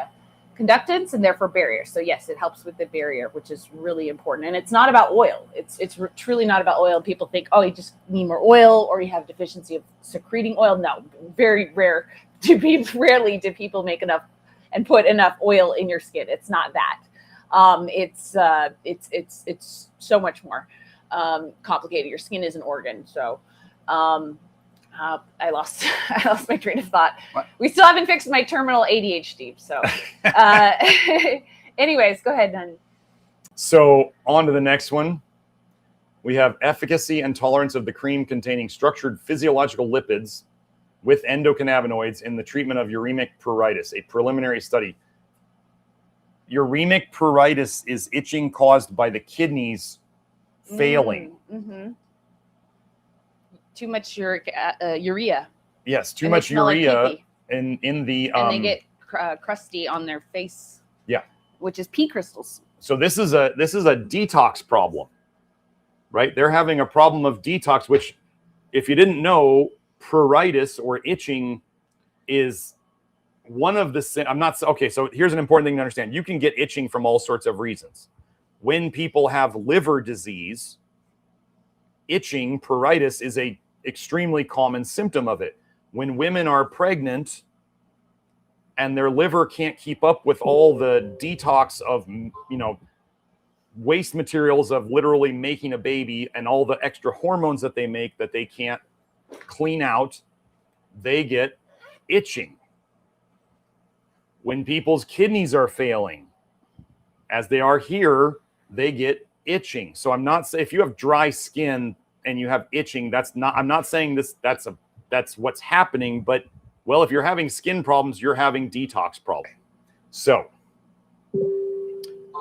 conductance and therefore barrier. So yes, it helps with the barrier, which is really important. And it's not about oil. It's truly not about oil. People think, oh, you just need more oil or you have deficiency of secreting oil. No, very rarely do people make enough and put enough oil in your skin. It's not that. It's so much more complicated. Your skin is an organ. So I lost my train of thought. What? We still haven't fixed my terminal ADHD. So anyways, go ahead, honey. So on to the next one. We have efficacy and tolerance of the cream containing structured physiological lipids with endocannabinoids in the treatment of uremic pruritus, a preliminary study. Uremic pruritus is itching caused by the kidneys failing. Mm-hmm. Too much urea. Yes, too much urea like in the and they get crusty on their face. Yeah, which is pea crystals. So this is a detox problem, right? They're having a problem of detox, which, if you didn't know, pruritus or itching is one of the. I'm not okay. So here's an important thing to understand: you can get itching from all sorts of reasons. When people have liver disease, itching, pruritus is a extremely common symptom of it. When women are pregnant and their liver can't keep up with all the detox of, waste materials of literally making a baby and all the extra hormones that they make that they can't clean out, they get itching. When people's kidneys are failing, as they are here, they get itching. So I'm not saying if you have dry skin, and you have itching, I'm not saying that's what's happening, but well, if you're having skin problems, you're having detox problems. So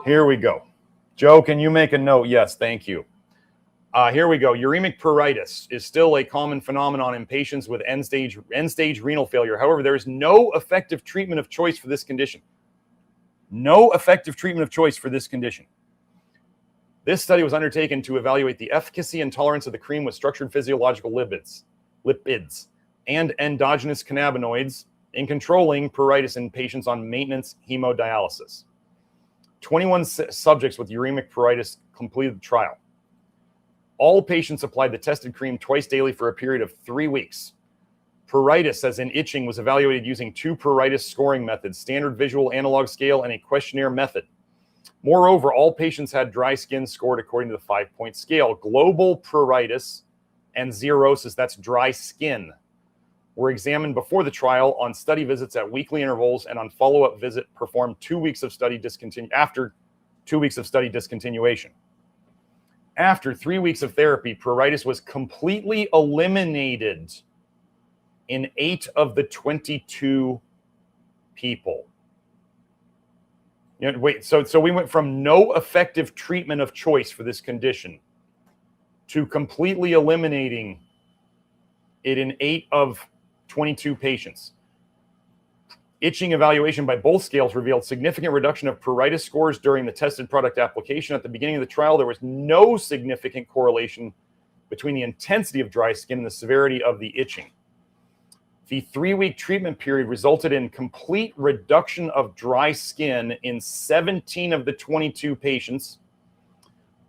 here we go. Joe, can you make a note? Yes, thank you. Here we go. Uremic pruritus is still a common phenomenon in patients with end-stage renal failure. However, there is no effective treatment of choice for this condition. No effective treatment of choice for this condition. This study was undertaken to evaluate the efficacy and tolerance of the cream with structured physiological lipids, and endogenous cannabinoids in controlling pruritus in patients on maintenance hemodialysis. 21 subjects with uremic pruritus completed the trial. All patients applied the tested cream twice daily for a period of 3 weeks. Pruritus, as in itching, was evaluated using 2 pruritus scoring methods, standard visual analog scale and a questionnaire method. Moreover, all patients had dry skin scored according to the 5-point scale. Global pruritus and xerosis, that's dry skin, were examined before the trial on study visits at weekly intervals and on follow-up visit performed 2 weeks of study after 2 weeks of study discontinuation. After 3 weeks of therapy, pruritus was completely eliminated in 8 of the 22 people. So we went from no effective treatment of choice for this condition to completely eliminating it in 8 of 22 patients. Itching evaluation by both scales revealed significant reduction of pruritus scores during the tested product application. At the beginning of the trial, there was no significant correlation between the intensity of dry skin and the severity of the itching. The 3-week treatment period resulted in complete reduction of dry skin in 17 of the 22 patients,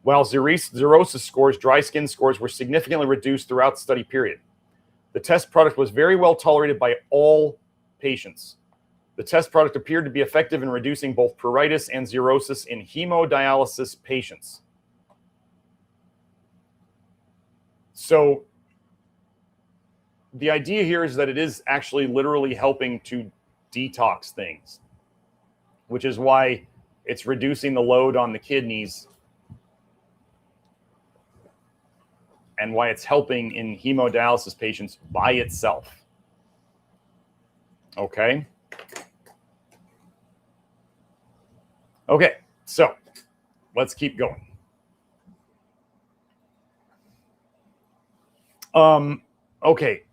while xerosis scores, dry skin scores, were significantly reduced throughout the study period. The test product was very well tolerated by all patients. The test product appeared to be effective in reducing both pruritus and xerosis in hemodialysis patients. So the idea here is that it is actually literally helping to detox things, which is why it's reducing the load on the kidneys and why it's helping in hemodialysis patients by itself. Okay. Okay, so let's keep going. Okay.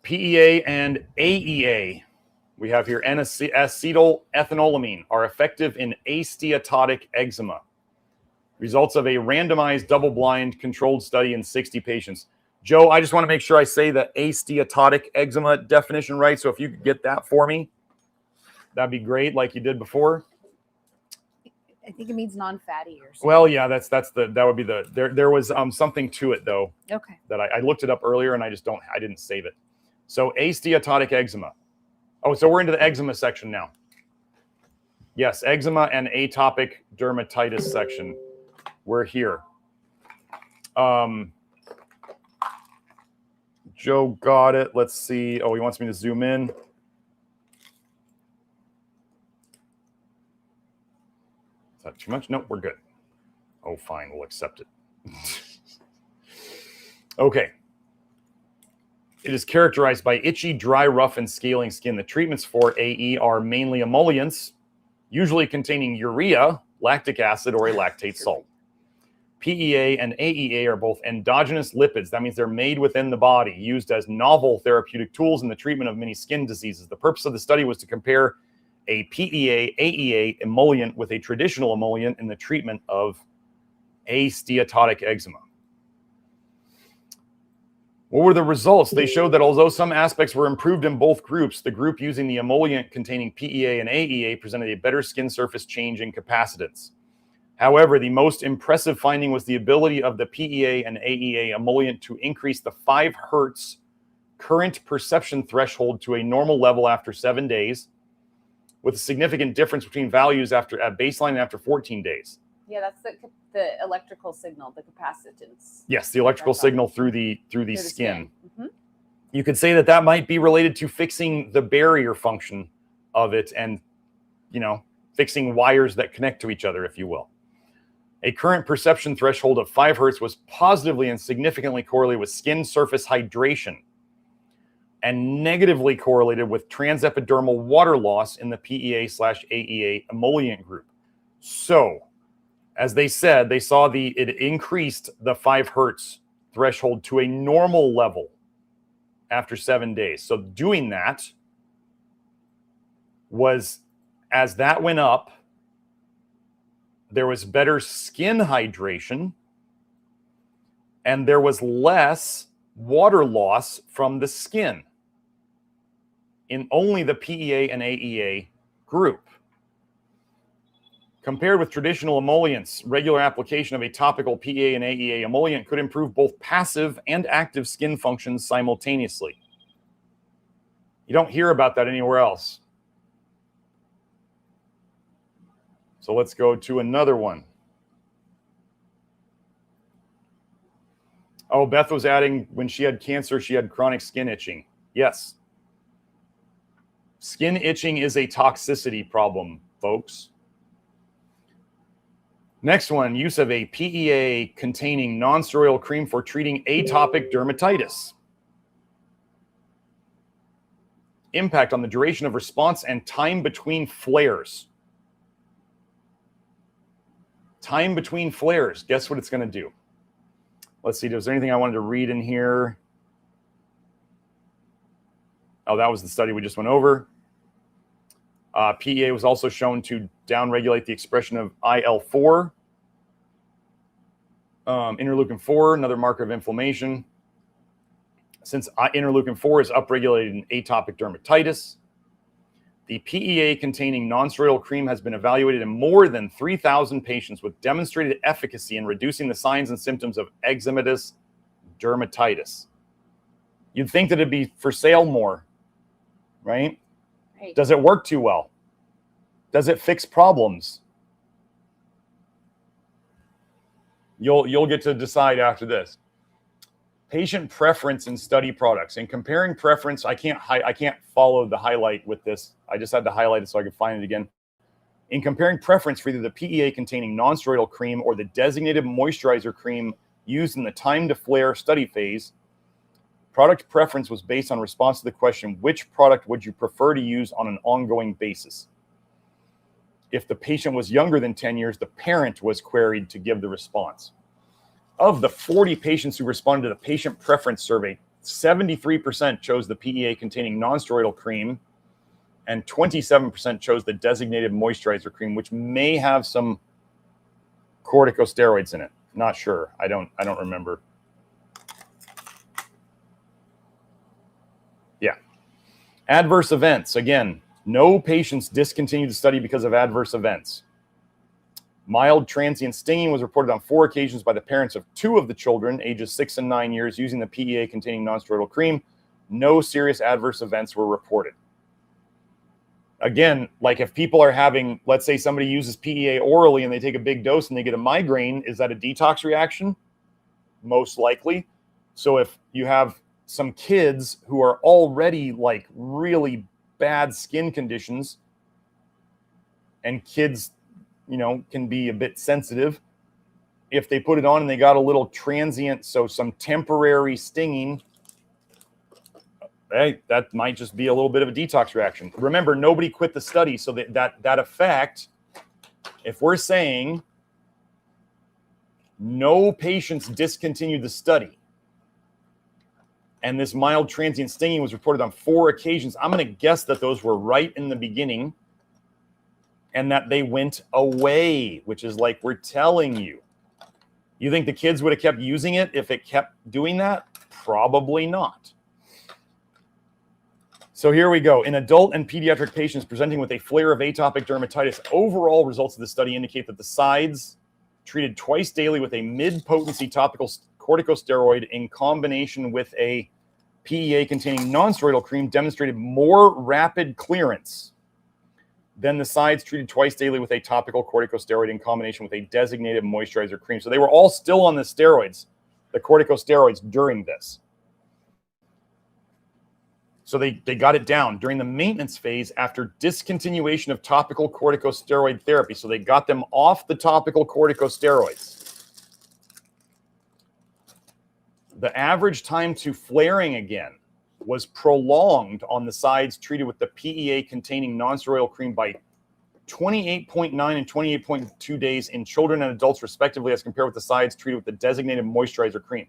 PEA and AEA, we have here N-acetyl-ethanolamine, are effective in asteatotic eczema. Results of a randomized double-blind controlled study in 60 patients. Joe, I just want to make sure I say the asteatotic eczema definition right. So if you could get that for me, that'd be great, like you did before. I think it means non-fatty or something. Well, yeah, that would be there was something to it though. Okay. That I looked it up earlier and I didn't save it. So asteatotic eczema. Oh, so we're into the eczema section now. Yes, eczema and atopic dermatitis section. We're here. Joe got it. Let's see. Oh, he wants me to zoom in. Is that too much? No, we're good. Oh, fine. We'll accept it. Okay. It is characterized by itchy, dry, rough, and scaling skin. The treatments for AE are mainly emollients, usually containing urea, lactic acid, or a lactate salt. PEA and AEA are both endogenous lipids. That means they're made within the body, used as novel therapeutic tools in the treatment of many skin diseases. The purpose of the study was to compare a PEA-AEA emollient with a traditional emollient in the treatment of asteatotic eczema. What were the results? They showed that although some aspects were improved in both groups, the group using the emollient containing PEA and AEA presented a better skin surface change in capacitance. However, the most impressive finding was the ability of the PEA and AEA emollient to increase the 5 Hertz current perception threshold to a normal level after 7 days, with a significant difference between values at baseline and after 14 days. Yeah, that's the electrical signal, the capacitance. Yes, the electrical signal through the skin. Mm-hmm. You could say that might be related to fixing the barrier function of it and, fixing wires that connect to each other, if you will. A current perception threshold of 5 Hz was positively and significantly correlated with skin surface hydration and negatively correlated with transepidermal water loss in the PEA/AEA emollient group. So, as they said, they saw it increased the 5 Hz threshold to a normal level after 7 days. So doing that was, as that went up, there was better skin hydration and there was less water loss from the skin in only the PEA and AEA group. Compared with traditional emollients, regular application of a topical PEA and AEA emollient could improve both passive and active skin functions simultaneously. You don't hear about that anywhere else. So let's go to another one. Oh, Beth was adding, when she had cancer, she had chronic skin itching. Yes. Skin itching is a toxicity problem, folks. Next one, use of a PEA containing non-steroidal cream for treating atopic dermatitis. Impact on the duration of response and time between flares. Time between flares. Guess what it's going to do? Let's see. Was there anything I wanted to read in here? Oh, that was the study we just went over. PEA was also shown to downregulate the expression of IL-4, interleukin-4, another marker of inflammation. Since interleukin-4 is upregulated in atopic dermatitis, the PEA containing non-steroidal cream has been evaluated in more than 3,000 patients with demonstrated efficacy in reducing the signs and symptoms of eczematous dermatitis. You'd think that it'd be for sale more, right? Right. Does it work too well? Does it fix problems? You'll get to decide after this. Patient preference in study products. In comparing preference, I can't follow the highlight with this. I just had to highlight it so I could find it again. In comparing preference for either the PEA containing non-steroidal cream or the designated moisturizer cream used in the time to flare study phase, product preference was based on response to the question, which product would you prefer to use on an ongoing basis? If the patient was younger than 10 years, the parent was queried to give the response. Of the 40 patients who responded to the patient preference survey, 73% chose the PEA containing non-steroidal cream and 27% chose the designated moisturizer cream, which may have some corticosteroids in it. Not sure. I don't remember. Yeah. Adverse events. Again, no patients discontinued the study because of adverse events. Mild transient stinging was reported on 4 occasions by the parents of 2 of the children, ages 6 and 9 years, using the PEA containing non-steroidal cream. No serious adverse events were reported. Again, like if people are having, let's say somebody uses PEA orally and they take a big dose and they get a migraine, is that a detox reaction? Most likely. So if you have some kids who are already like really bad skin conditions, and kids, you know, can be a bit sensitive. If they put it on and they got a little transient, so some temporary stinging, hey, that might just be a little bit of a detox reaction. Remember, nobody quit the study, so that effect, if we're saying no patients discontinued the study, and this mild transient stinging was reported on 4 occasions, I'm going to guess that those were right in the beginning and that they went away, which is like we're telling you. You think the kids would have kept using it if it kept doing that? Probably not. So here we go. In adult and pediatric patients presenting with a flare of atopic dermatitis, overall results of the study indicate that the sides treated twice daily with a mid-potency topical corticosteroid in combination with a PEA containing non-steroidal cream demonstrated more rapid clearance than the sides treated twice daily with a topical corticosteroid in combination with a designated moisturizer cream. So they were all still on the steroids, the corticosteroids, during this. So they got it down during the maintenance phase after discontinuation of topical corticosteroid therapy. So they got them off the topical corticosteroids. The average time to flaring again was prolonged on the sides treated with the PEA containing non-steroidal cream by 28.9 and 28.2 days in children and adults respectively, as compared with the sides treated with the designated moisturizer cream.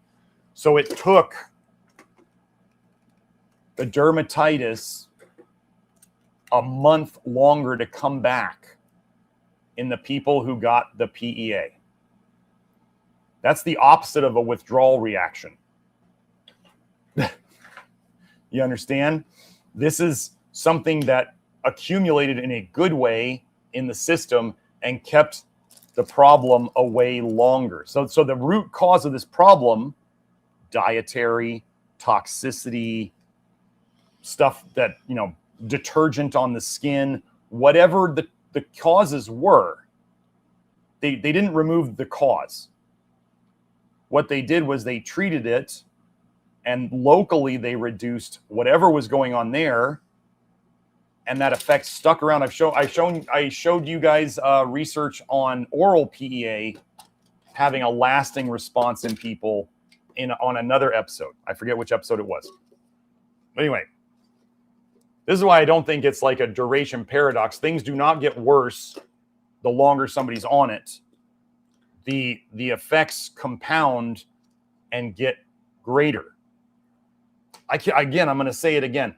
So it took the dermatitis a month longer to come back in the people who got the PEA. That's the opposite of a withdrawal reaction. You understand? This is something that accumulated in a good way in the system and kept the problem away longer. So the root cause of this problem, dietary, toxicity, stuff that, you know, detergent on the skin, whatever the causes were, they didn't remove the cause. What they did was they treated it, and locally they reduced whatever was going on there, and that effect stuck around. I showed you guys research on oral PEA having a lasting response in people on another episode. I forget which episode it was. But anyway, this is why I don't think it's like a duration paradox. Things do not get worse the longer somebody's on it. The effects compound and get greater. Again, I'm going to say it again.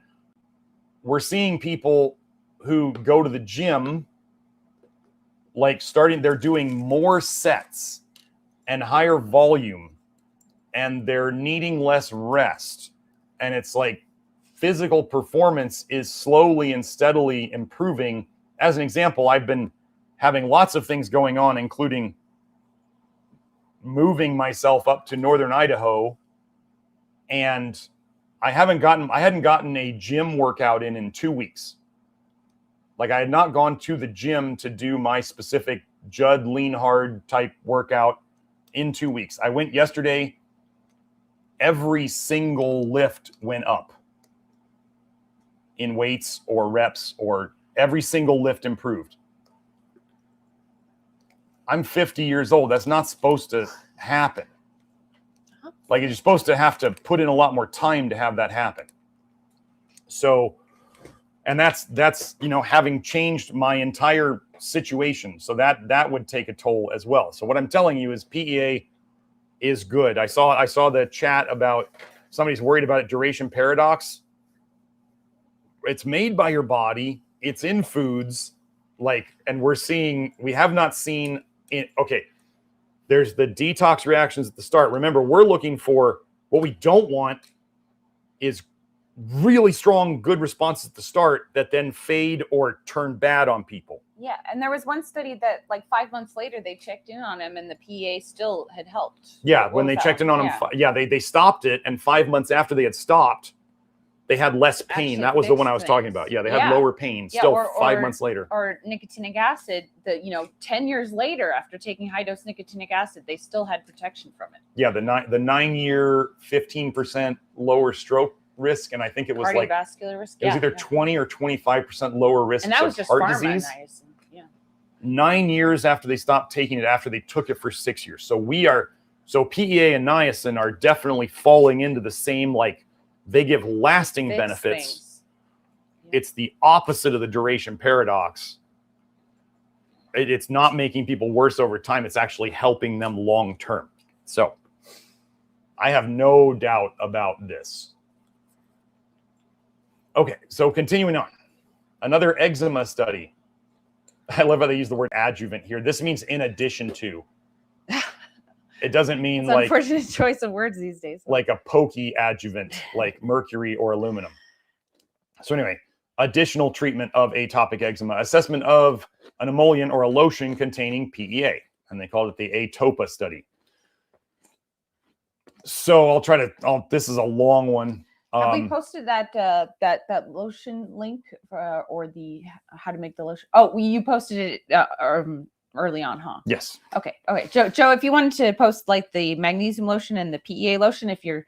We're seeing people who go to the gym, like they're doing more sets and higher volume, and they're needing less rest. And it's like physical performance is slowly and steadily improving. As an example, I've been having lots of things going on, including moving myself up to northern Idaho, and I hadn't gotten a gym workout in 2 weeks. Like, I had not gone to the gym to do my specific Judd lean hard type workout in 2 weeks. I went yesterday. Every single lift went up in weights or reps, or every single lift improved. I'm 50 years old. That's not supposed to happen. Like, you're supposed to have to put in a lot more time to have that happen. So, and that's you know, having changed my entire situation. So that would take a toll as well. So what I'm telling you is PEA is good. I saw the chat about somebody's worried about a duration paradox. It's made by your body. It's in foods, and we have not seen it. Okay. There's the detox reactions at the start. Remember, we're looking for, what we don't want is really strong, good responses at the start that then fade or turn bad on people. Yeah, and there was one study that 5 months later they checked in on him and the PEA still had helped. Yeah, when they checked in on him, they stopped it, and 5 months after they had stopped, they had less pain. Actually, that was the one I was talking about. Yeah, they had lower pain still 5 months later. Or nicotinic acid, 10 years later after taking high dose nicotinic acid, they still had protection from it. Yeah, the 9-year 15% lower stroke risk, and I think it was cardiovascular risk. It was either 20 or 25% lower risk of heart disease. 9 years after they stopped taking it, after they took it for 6 years. So PEA and niacin are definitely falling into the same, they give lasting benefits. Yeah. It's the opposite of the duration paradox. It's not making people worse over time. It's actually helping them long term. So I have no doubt about this. Okay, so continuing on. Another eczema study. I love how they use the word adjuvant here. This means in addition to. It doesn't mean it's unfortunate choice of words these days. Like a pokey adjuvant, like mercury or aluminum. So anyway, additional treatment of atopic eczema, assessment of an emollient or a lotion containing PEA, and they called it the ATOPA study. So this is a long one. Have we posted that lotion link or the how to make the lotion? Oh, you posted it early on, huh? Yes. Okay. Joe, if you wanted to post the magnesium lotion and the PEA lotion, if you're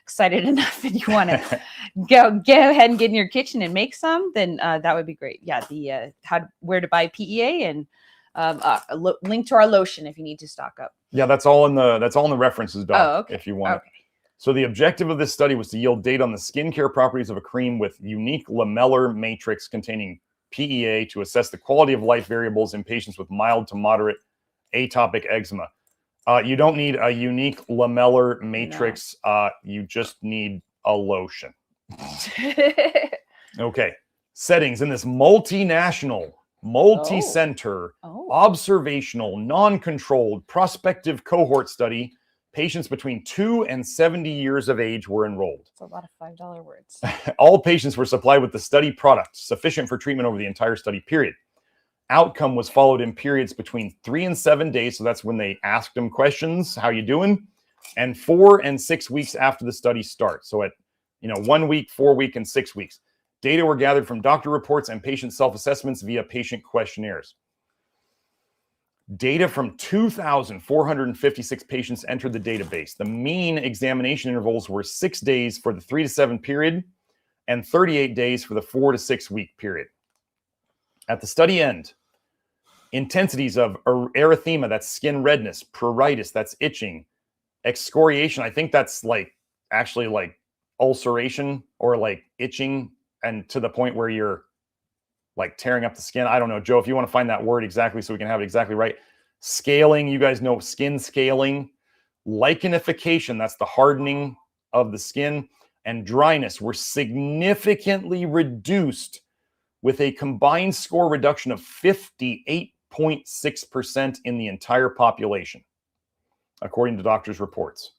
excited enough and you want to go ahead and get in your kitchen and make some, then that would be great. Yeah, the where to buy PEA and link to our lotion if you need to stock up. Yeah, that's all in the references, Doc. Oh, okay. If you want Okay. it. So the objective of this study was to yield data on the skincare properties of a cream with unique lamellar matrix containing PEA to assess the quality of life variables in patients with mild to moderate atopic eczema. You don't need a unique lamellar matrix. No. You just need a lotion. Okay. Settings in this multinational, multi-center, observational, non-controlled, prospective cohort study, patients between 2 and 70 years of age were enrolled. That's a lot of $5 words. All patients were supplied with the study product sufficient for treatment over the entire study period. Outcome was followed in periods between 3 and 7 days. So that's when they asked them questions. How you doing? And 4 and 6 weeks after the study starts. So at 1 week, 4 week, and 6 weeks. Data were gathered from doctor reports and patient self-assessments via patient questionnaires. Data from 2,456 patients entered the database. The mean examination intervals were 6 days for the 3 to 7 period and 38 days for the 4 to 6 week period. At the study end, intensities of erythema, that's skin redness, pruritus, that's itching, excoriation, I think that's actually ulceration or itching, and to the point where you're tearing up the skin. I don't know, Joe, if you want to find that word exactly so we can have it exactly right. Scaling, you guys know skin scaling. Lichenification, that's the hardening of the skin. And dryness were significantly reduced with a combined score reduction of 58.6% in the entire population, according to doctors' reports.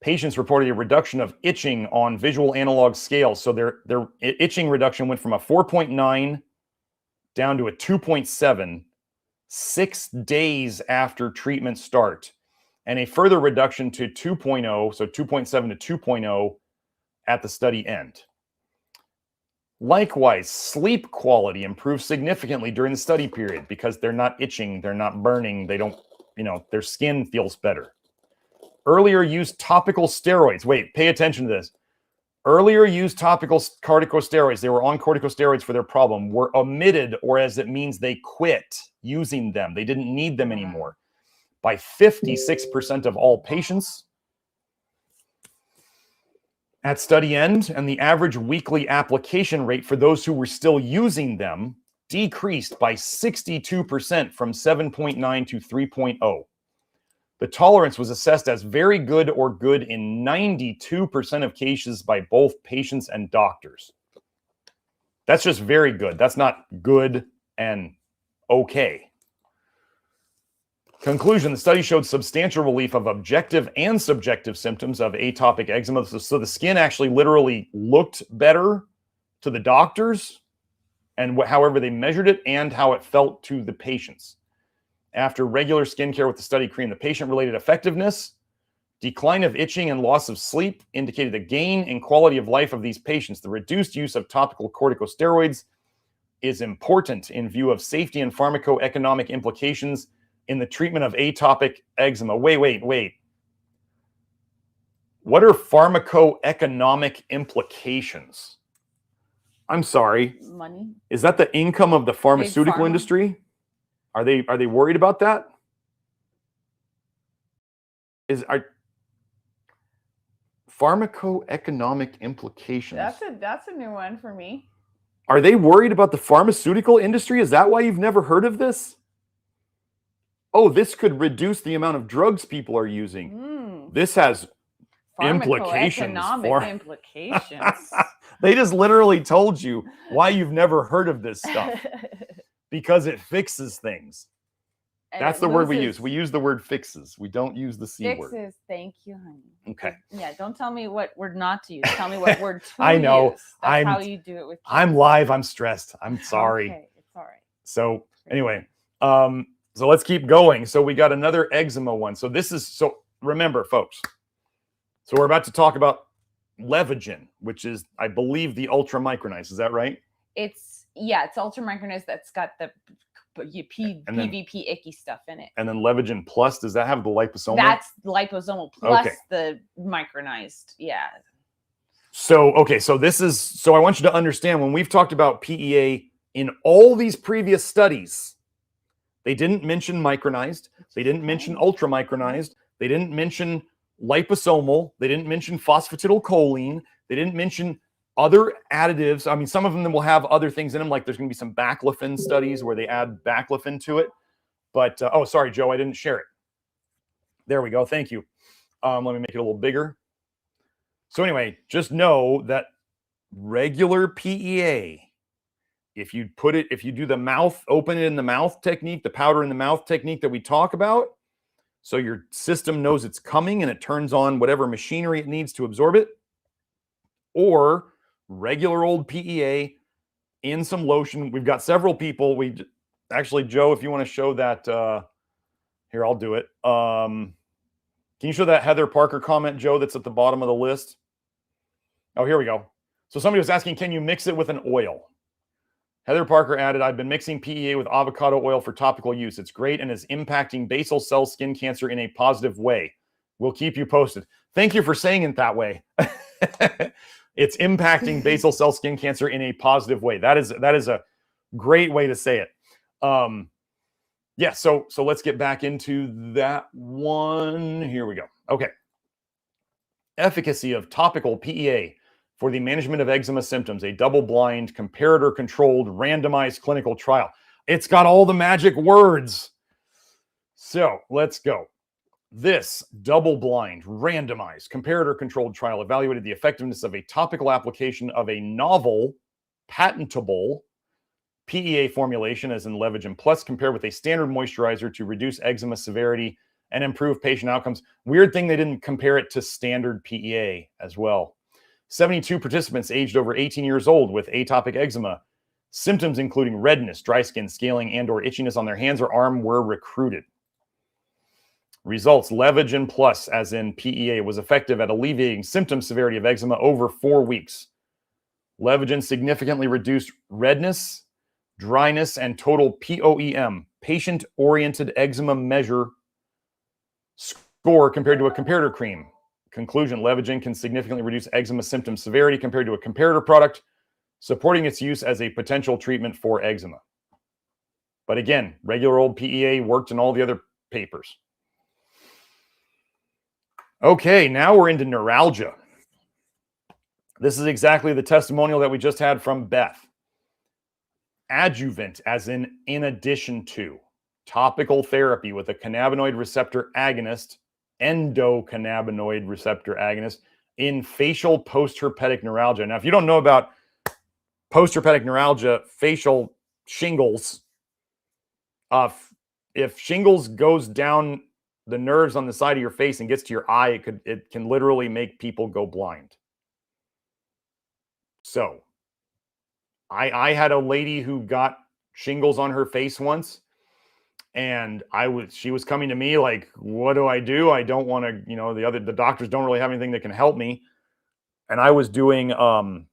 Patients reported a reduction of itching on visual analog scales. So their itching reduction went from a 4.9 down to a 2.7 6 days after treatment start, and a further reduction to 2.0, so 2.7 to 2.0 at the study end. Likewise, sleep quality improved significantly during the study period because they're not itching, they're not burning, they don't, their skin feels better. Earlier used topical steroids. Wait, pay attention to this. Earlier used topical corticosteroids, they were on corticosteroids for their problem, were omitted, or as it means they quit using them. They didn't need them anymore. By 56% of all patients at study end, and the average weekly application rate for those who were still using them decreased by 62% from 7.9 to 3.0. The tolerance was assessed as very good or good in 92% of cases by both patients and doctors. That's just very good. That's not good and okay. Conclusion, the study showed substantial relief of objective and subjective symptoms of atopic eczema. So the skin actually literally looked better to the doctors and however they measured it and how it felt to the patients. After regular skincare with the study cream, the patient-related effectiveness, decline of itching, and loss of sleep indicated a gain in quality of life of these patients. The reduced use of topical corticosteroids is important in view of safety and pharmacoeconomic implications in the treatment of atopic eczema. Wait. What are pharmacoeconomic implications? I'm sorry. Money. Is that the income of the pharmaceutical industry? Are they worried about that? Are pharmacoeconomic implications? That's a new one for me. Are they worried about the pharmaceutical industry? Is that why you've never heard of this? Oh, this could reduce the amount of drugs people are using. This has implications. Implications. They just literally told you why you've never heard of this stuff. Because it fixes things. And that's the word we use. We use the word fixes. We don't use the C word. Fixes. Thank you, honey. Okay. Yeah, don't tell me what word not to use. Tell me what word to I know. use. That's how you do it with kids. I'm live. I'm stressed. I'm sorry. Okay, it's all right. So anyway, so let's keep going. So we got another eczema one. So remember, folks. So we're about to talk about Levagen, which is, I believe, the ultramicronized. Is that right? It's ultramicronized that's got the And then- PVP icky stuff in it. And then Levagen Plus, does that have the liposomal? That's liposomal plus Okay. the micronized. Yeah. So, okay, so I want you to understand when we've talked about PEA in all these previous studies, they didn't mention micronized, they didn't mention ultra micronized, they didn't mention liposomal, they didn't mention phosphatidylcholine, they didn't mention other additives. I mean, some of them will have other things in them, like there's going to be some baclofen studies where they add baclofen to it. But, oh, sorry, Joe, I didn't share it. There we go. Thank you. Let me make it a little bigger. So anyway, just know that regular PEA, if you do the mouth, open it in the mouth technique, the powder in the mouth technique that we talk about, so your system knows it's coming and it turns on whatever machinery it needs to absorb it, or regular old PEA in some lotion. We've got several people. Actually, Joe, if you want to show that, here, I'll do it. Can you show that Heather Parker comment, Joe, that's at the bottom of the list? Oh, here we go. So somebody was asking, can you mix it with an oil? Heather Parker added, I've been mixing PEA with avocado oil for topical use. It's great and is impacting basal cell skin cancer in a positive way. We'll keep you posted. Thank you for saying it that way. It's impacting basal cell skin cancer in a positive way. That is a great way to say it. Yeah, so let's get back into that one. Here we go. Okay. Efficacy of topical PEA for the management of eczema symptoms, a double-blind, comparator-controlled, randomized clinical trial. It's got all the magic words. So let's go. This double-blind, randomized, comparator-controlled trial evaluated the effectiveness of a topical application of a novel, patentable PEA formulation, as in Levagen Plus, compared with a standard moisturizer to reduce eczema severity and improve patient outcomes. Weird thing, they didn't compare it to standard PEA as well. 72 participants aged over 18 years old with atopic eczema. Symptoms including redness, dry skin, scaling, and/or itchiness on their hands or arm were recruited. Results: Levagen Plus, as in PEA, was effective at alleviating symptom severity of eczema over 4 weeks. Levagen significantly reduced redness, dryness, and total POEM, patient-oriented eczema measure score, compared to a comparator cream. Conclusion: Levagen can significantly reduce eczema symptom severity compared to a comparator product, supporting its use as a potential treatment for eczema. But again, regular old PEA worked in all the other papers. Okay, now we're into neuralgia. This is exactly the testimonial that we just had from Beth. Adjuvant, as in addition to, topical therapy with a cannabinoid receptor agonist, endocannabinoid receptor agonist, in facial postherpetic neuralgia. Now, if you don't know about postherpetic neuralgia, facial shingles, if shingles goes down the nerves on the side of your face and gets to your eye, it can literally make people go blind. So I had a lady who got shingles on her face once, and she was coming to me like, what do? I don't want to, the doctors don't really have anything that can help me. And I was doing, I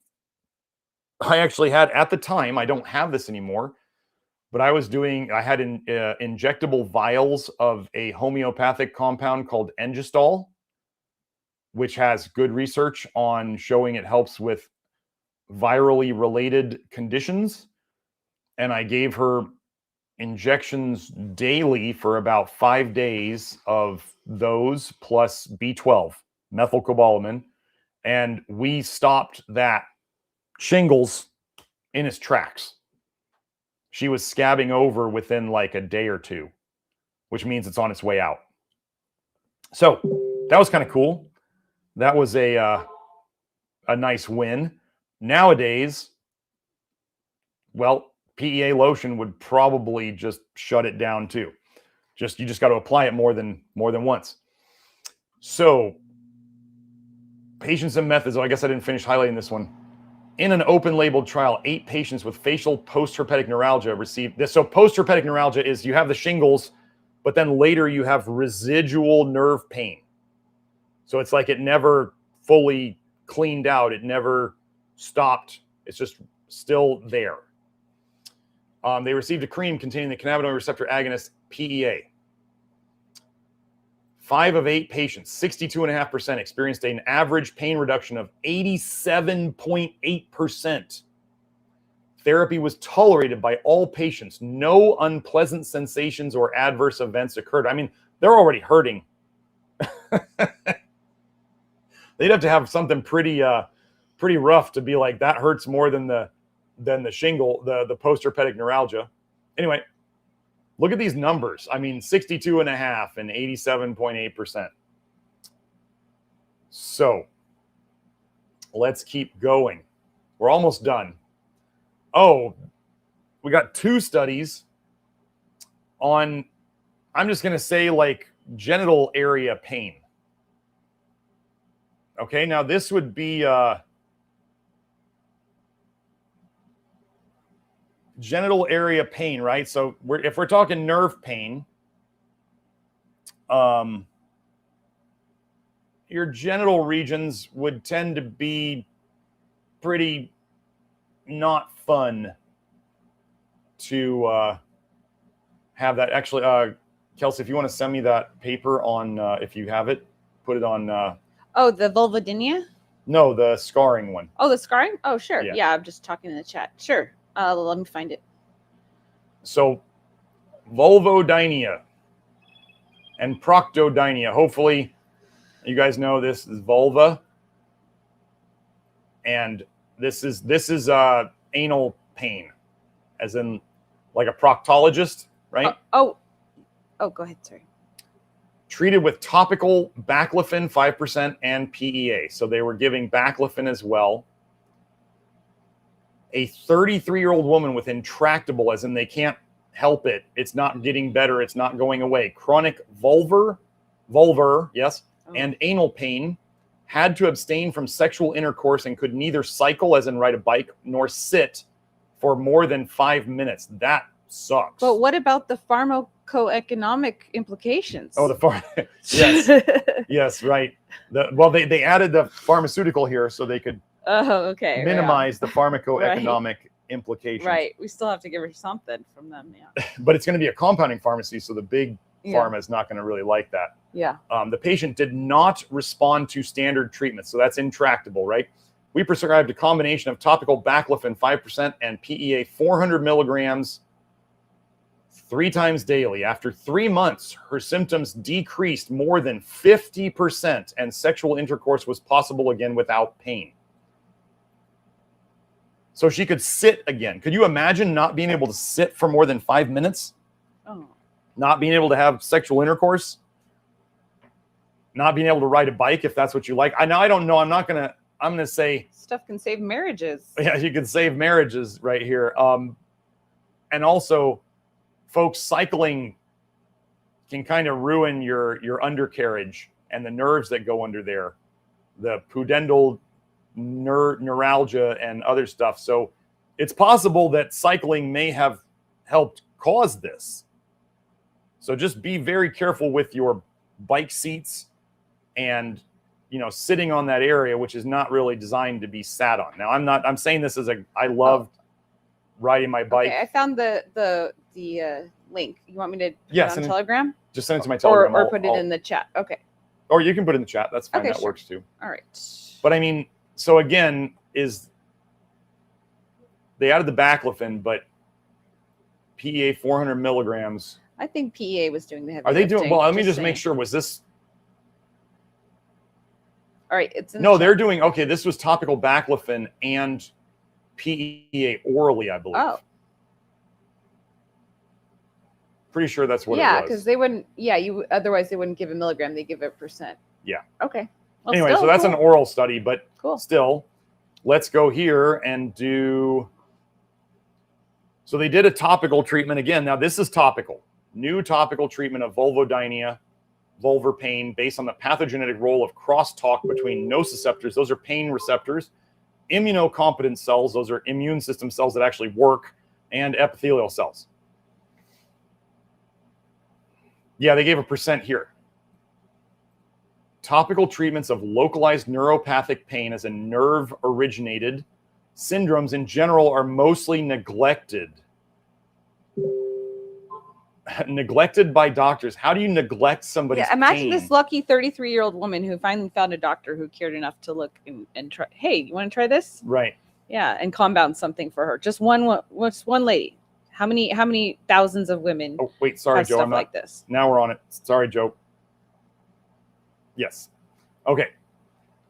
actually had, at the time, I don't have this anymore, but I had injectable vials of a homeopathic compound called Engestol, which has good research on showing it helps with virally related conditions. And I gave her injections daily for about 5 days of those, plus B12, methylcobalamin. And we stopped that shingles in its tracks. She was scabbing over within like a day or two, which means it's on its way out. So that was kind of cool. That was a nice win. Nowadays, well, PEA lotion would probably just shut it down too. You just got to apply it more than once. So patients and methods. Oh, I guess I didn't finish highlighting this one. In an open labeled trial, 8 patients with facial postherpetic neuralgia received this. So postherpetic neuralgia is you have the shingles, but then later you have residual nerve pain. So it's like it never fully cleaned out. It never stopped. It's just still there. They received a cream containing the cannabinoid receptor agonist PEA. 5 of 8 patients, 62.5%, experienced an average pain reduction of 87.8%. Therapy was tolerated by all patients. No unpleasant sensations or adverse events occurred. I mean, they're already hurting. They'd have to have something pretty rough to be like, that hurts more than the shingle, the postherpetic neuralgia. Anyway, look at these numbers. I mean, 62.5 and 87.8%. So let's keep going. We're almost done. Oh, we got 2 studies on, I'm just going to say, like, genital area pain. Okay, now this would be genital area pain, right? So if we're talking nerve pain, your genital regions would tend to be pretty not fun to have that. Actually, Kelsey, if you want to send me that paper on, if you have it, put it on. Oh, the Vulvodynia? No, the scarring one. Oh, the scarring? Oh, sure. Yeah. Yeah, I'm just talking in the chat. Sure. Let me find it. So, Vulvodynia and Proctodynia. Hopefully, you guys know this is vulva, and this is anal pain, as in like a proctologist, right? Oh, go ahead. Sorry. Treated with topical baclofen 5% and PEA. So they were giving baclofen as well. A 33-year-old woman with intractable, as in they can't help it. It's not getting better. It's not going away. Chronic vulvar, yes, and anal pain, had to abstain from sexual intercourse and could neither cycle, as in ride a bike, nor sit for more than 5 minutes. That sucks. But what about the pharmacoeconomic implications? Oh, yes, yes, right. They added the pharmaceutical here so they could minimize the pharmacoeconomic implications. Right. We still have to give her something from them. Yeah. But it's going to be a compounding pharmacy, so the big pharma is not going to really like that. Yeah. The patient did not respond to standard treatment, so that's intractable, right? We prescribed a combination of topical baclofen 5% and PEA 400 milligrams 3 times daily. After 3 months, her symptoms decreased more than 50%, and sexual intercourse was possible again without pain. So she could sit again. Could you imagine not being able to sit for more than 5 minutes? Oh. Not being able to have sexual intercourse? Not being able to ride a bike if that's what you like? I don't know. I'm going to say stuff can save marriages. Yeah, you can save marriages right here. And also, folks, cycling can kind of ruin your undercarriage and the nerves that go under there, the pudendal neuralgia and other stuff. So it's possible that cycling may have helped cause this. So just be very careful with your bike seats and, sitting on that area, which is not really designed to be sat on. Now, I'm saying this as I loved riding my bike. Okay, I found the link. You want me to put it on Telegram? Just send it to my Telegram. Or put it in the chat. Okay. Or you can put it in the chat. That's fine. Okay, that works too. All right. But I mean, so again, they added the baclofen, but PEA 400 milligrams. I think PEA was doing the heavy Are they doing? lifting, Well, let me just saying. make sure. Was this? All right. It's in no. the They're chat. doing okay. This was topical baclofen and PEA orally, I believe. Oh. Pretty sure that's what it Yeah, was. because they wouldn't. Yeah, otherwise they wouldn't give a milligram. They give it %. Yeah. Okay. Well, Anyway, still, so that's cool. an oral study, but Cool. still, let's go here and do. So they did a topical treatment again. Now this is topical. New topical treatment of vulvodynia, vulvar pain, based on the pathogenic role of crosstalk between nociceptors. Those are pain receptors. Immunocompetent cells. Those are immune system cells that actually work, and epithelial cells. Yeah, they gave a % here. Topical treatments of localized neuropathic pain as a nerve-originated syndromes in general are mostly neglected. neglected by doctors. How do you neglect somebody's imagine pain? this lucky 33-year-old woman who finally found a doctor who cared enough to look and try. Hey, you want to try this? Right. Yeah, and compound something for her. Just one lady. How many thousands of women? Oh, wait, sorry, have Joe. stuff I'm not, like this. Now we're on it. Sorry, Joe. Yes. Okay.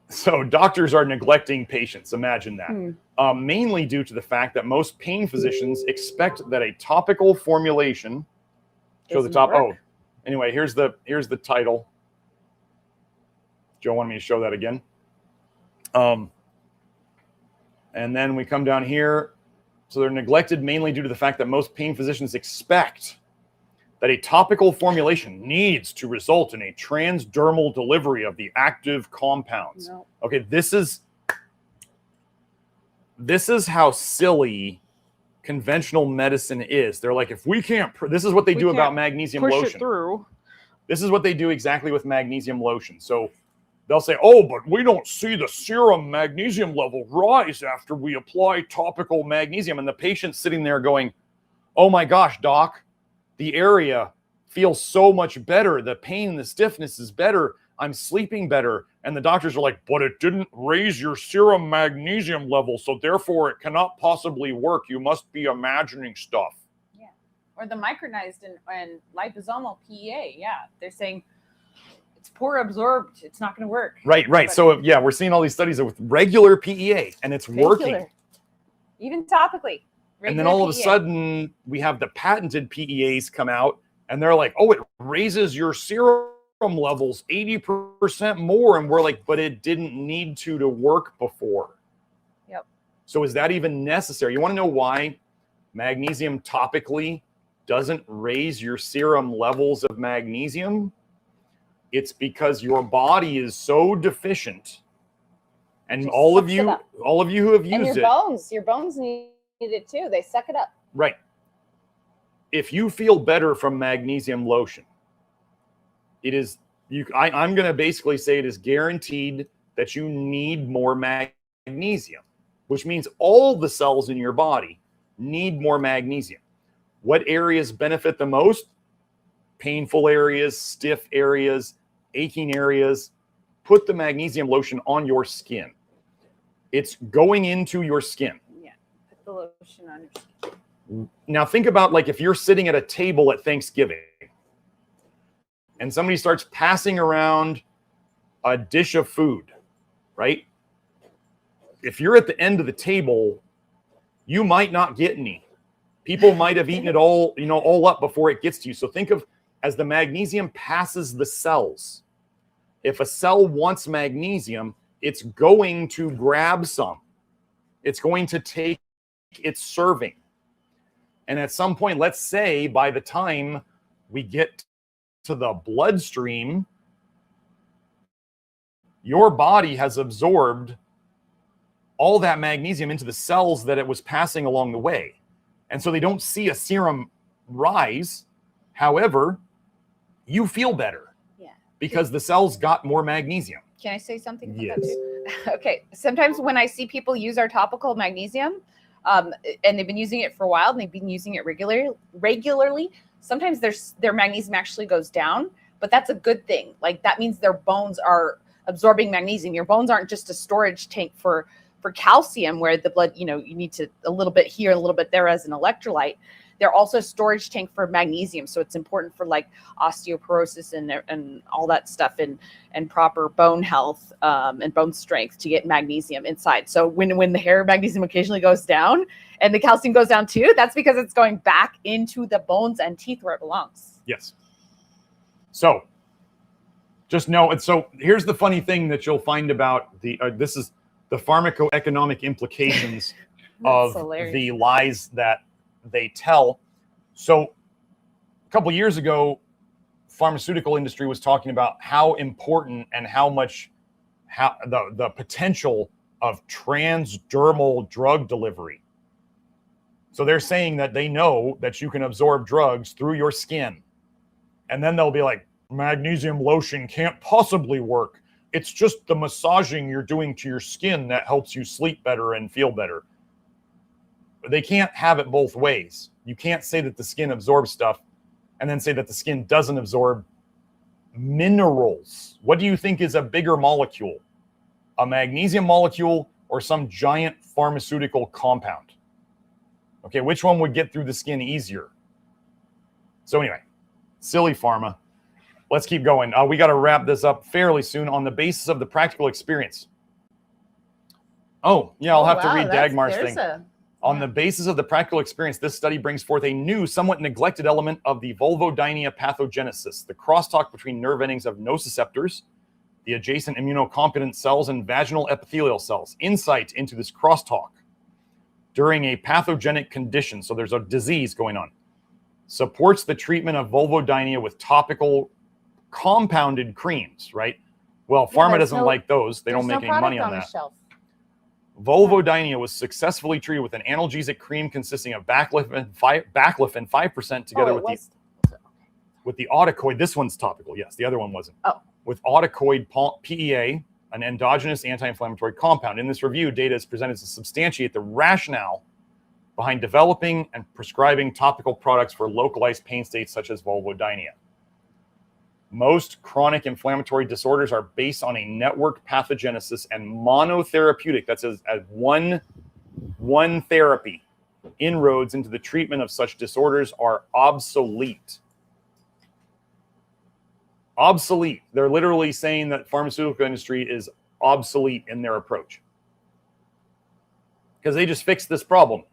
So doctors are neglecting patients. Imagine that. Mainly due to the fact that most pain physicians expect that a topical formulation. Show the top. Work. Oh, anyway, here's the title. Joe wanted me to show that again. And then we come down here. So they're neglected mainly due to the fact that most pain physicians expect that a topical formulation needs to result in a transdermal delivery of the active compounds. No. Okay, this is how silly conventional medicine is. They're like, if we can't, this is what they do about magnesium push lotion. It through. This is what they do exactly with magnesium lotion. So they'll say, oh, but we don't see the serum magnesium level rise after we apply topical magnesium. And the patient's sitting there going, oh my gosh, doc, the area feels so much better. The pain and the stiffness is better. I'm sleeping better. And the doctors are like, but it didn't raise your serum magnesium level, so therefore it cannot possibly work. You must be imagining stuff. Yeah. Or the micronized and liposomal PEA. Yeah. They're saying it's poor absorbed. It's not going to work. Right. But so yeah, we're seeing all these studies with regular PEA and it's working. Even topically. And then all of a sudden we have the patented PEAs come out and they're like, oh, it raises your serum levels 80% more. And we're like, but it didn't need to work before. Yep. So is that even necessary? You want to know why magnesium topically doesn't raise your serum levels of magnesium? It's because your body is so deficient. And all of you who have used it. Your bones need it too. They suck it up. Right. If you feel better from magnesium lotion, it is I'm going to basically say it is guaranteed that you need more magnesium, which means all the cells in your body need more magnesium. What areas benefit the most? Painful areas, stiff areas, aching areas. Put the magnesium lotion on your skin. It's going into your skin. Yeah, put the lotion on your skin. Now think about like if you're sitting at a table at Thanksgiving and somebody starts passing around a dish of food, right? If you're at the end of the table, you might not get any. People might have eaten it all up before it gets to you. So think of as the magnesium passes the cells. If a cell wants magnesium, it's going to grab some. It's going to take its serving. And at some point, let's say by the time we get to the bloodstream, your body has absorbed all that magnesium into the cells that it was passing along the way. And so they don't see a serum rise. However, you feel better because the cells got more magnesium. Can I say something? Yes. Okay. Sometimes when I see people use our topical magnesium, and they've been using it for a while and they've been using it regularly, sometimes their magnesium actually goes down, but that's a good thing. Like that means their bones are absorbing magnesium. Your bones aren't just a storage tank for calcium where the blood, you need to a little bit here, a little bit there as an electrolyte. They're also a storage tank for magnesium. So it's important for like osteoporosis and all that stuff and proper bone health and bone strength to get magnesium inside. So when the hair magnesium occasionally goes down and the calcium goes down too, that's because it's going back into the bones and teeth where it belongs. Yes. So just know, and so here's the funny thing that you'll find about this is the pharmacoeconomic implications of the lies that they tell. So a couple years ago, pharmaceutical industry was talking about how important and how the potential of transdermal drug delivery. So they're saying that they know that you can absorb drugs through your skin. And then they'll be like, magnesium lotion can't possibly work. It's just the massaging you're doing to your skin that helps you sleep better and feel better. They can't have it both ways. You can't say that the skin absorbs stuff and then say that the skin doesn't absorb minerals. What do you think is a bigger molecule? A magnesium molecule or some giant pharmaceutical compound? Okay, which one would get through the skin easier? So anyway, silly pharma. Let's keep going. We got to wrap this up fairly soon. On the basis of the practical experience. Oh, yeah, I'll have to read Dagmar's thing. On the basis of the practical experience, this study brings forth a new, somewhat neglected element of the Vulvodynia pathogenesis, the crosstalk between nerve endings of nociceptors, the adjacent immunocompetent cells, and vaginal epithelial cells. Insight into this crosstalk during a pathogenic condition, so there's a disease going on, supports the treatment of Vulvodynia with topical compounded creams, right? Well, pharma doesn't like those. They don't make any money on that. Vulvodynia was successfully treated with an analgesic cream consisting of baclofen 5% together with the autocoid. This one's topical, yes. The other one wasn't. Oh. With autocoid PEA, an endogenous anti-inflammatory compound. In this review, data is presented to substantiate the rationale behind developing and prescribing topical products for localized pain states such as vulvodynia. Most chronic inflammatory disorders are based on a network pathogenesis, and monotherapeutic, that's as one therapy, inroads into the treatment of such disorders are obsolete. Obsolete. They're literally saying that pharmaceutical industry is obsolete in their approach because they just fixed this problem.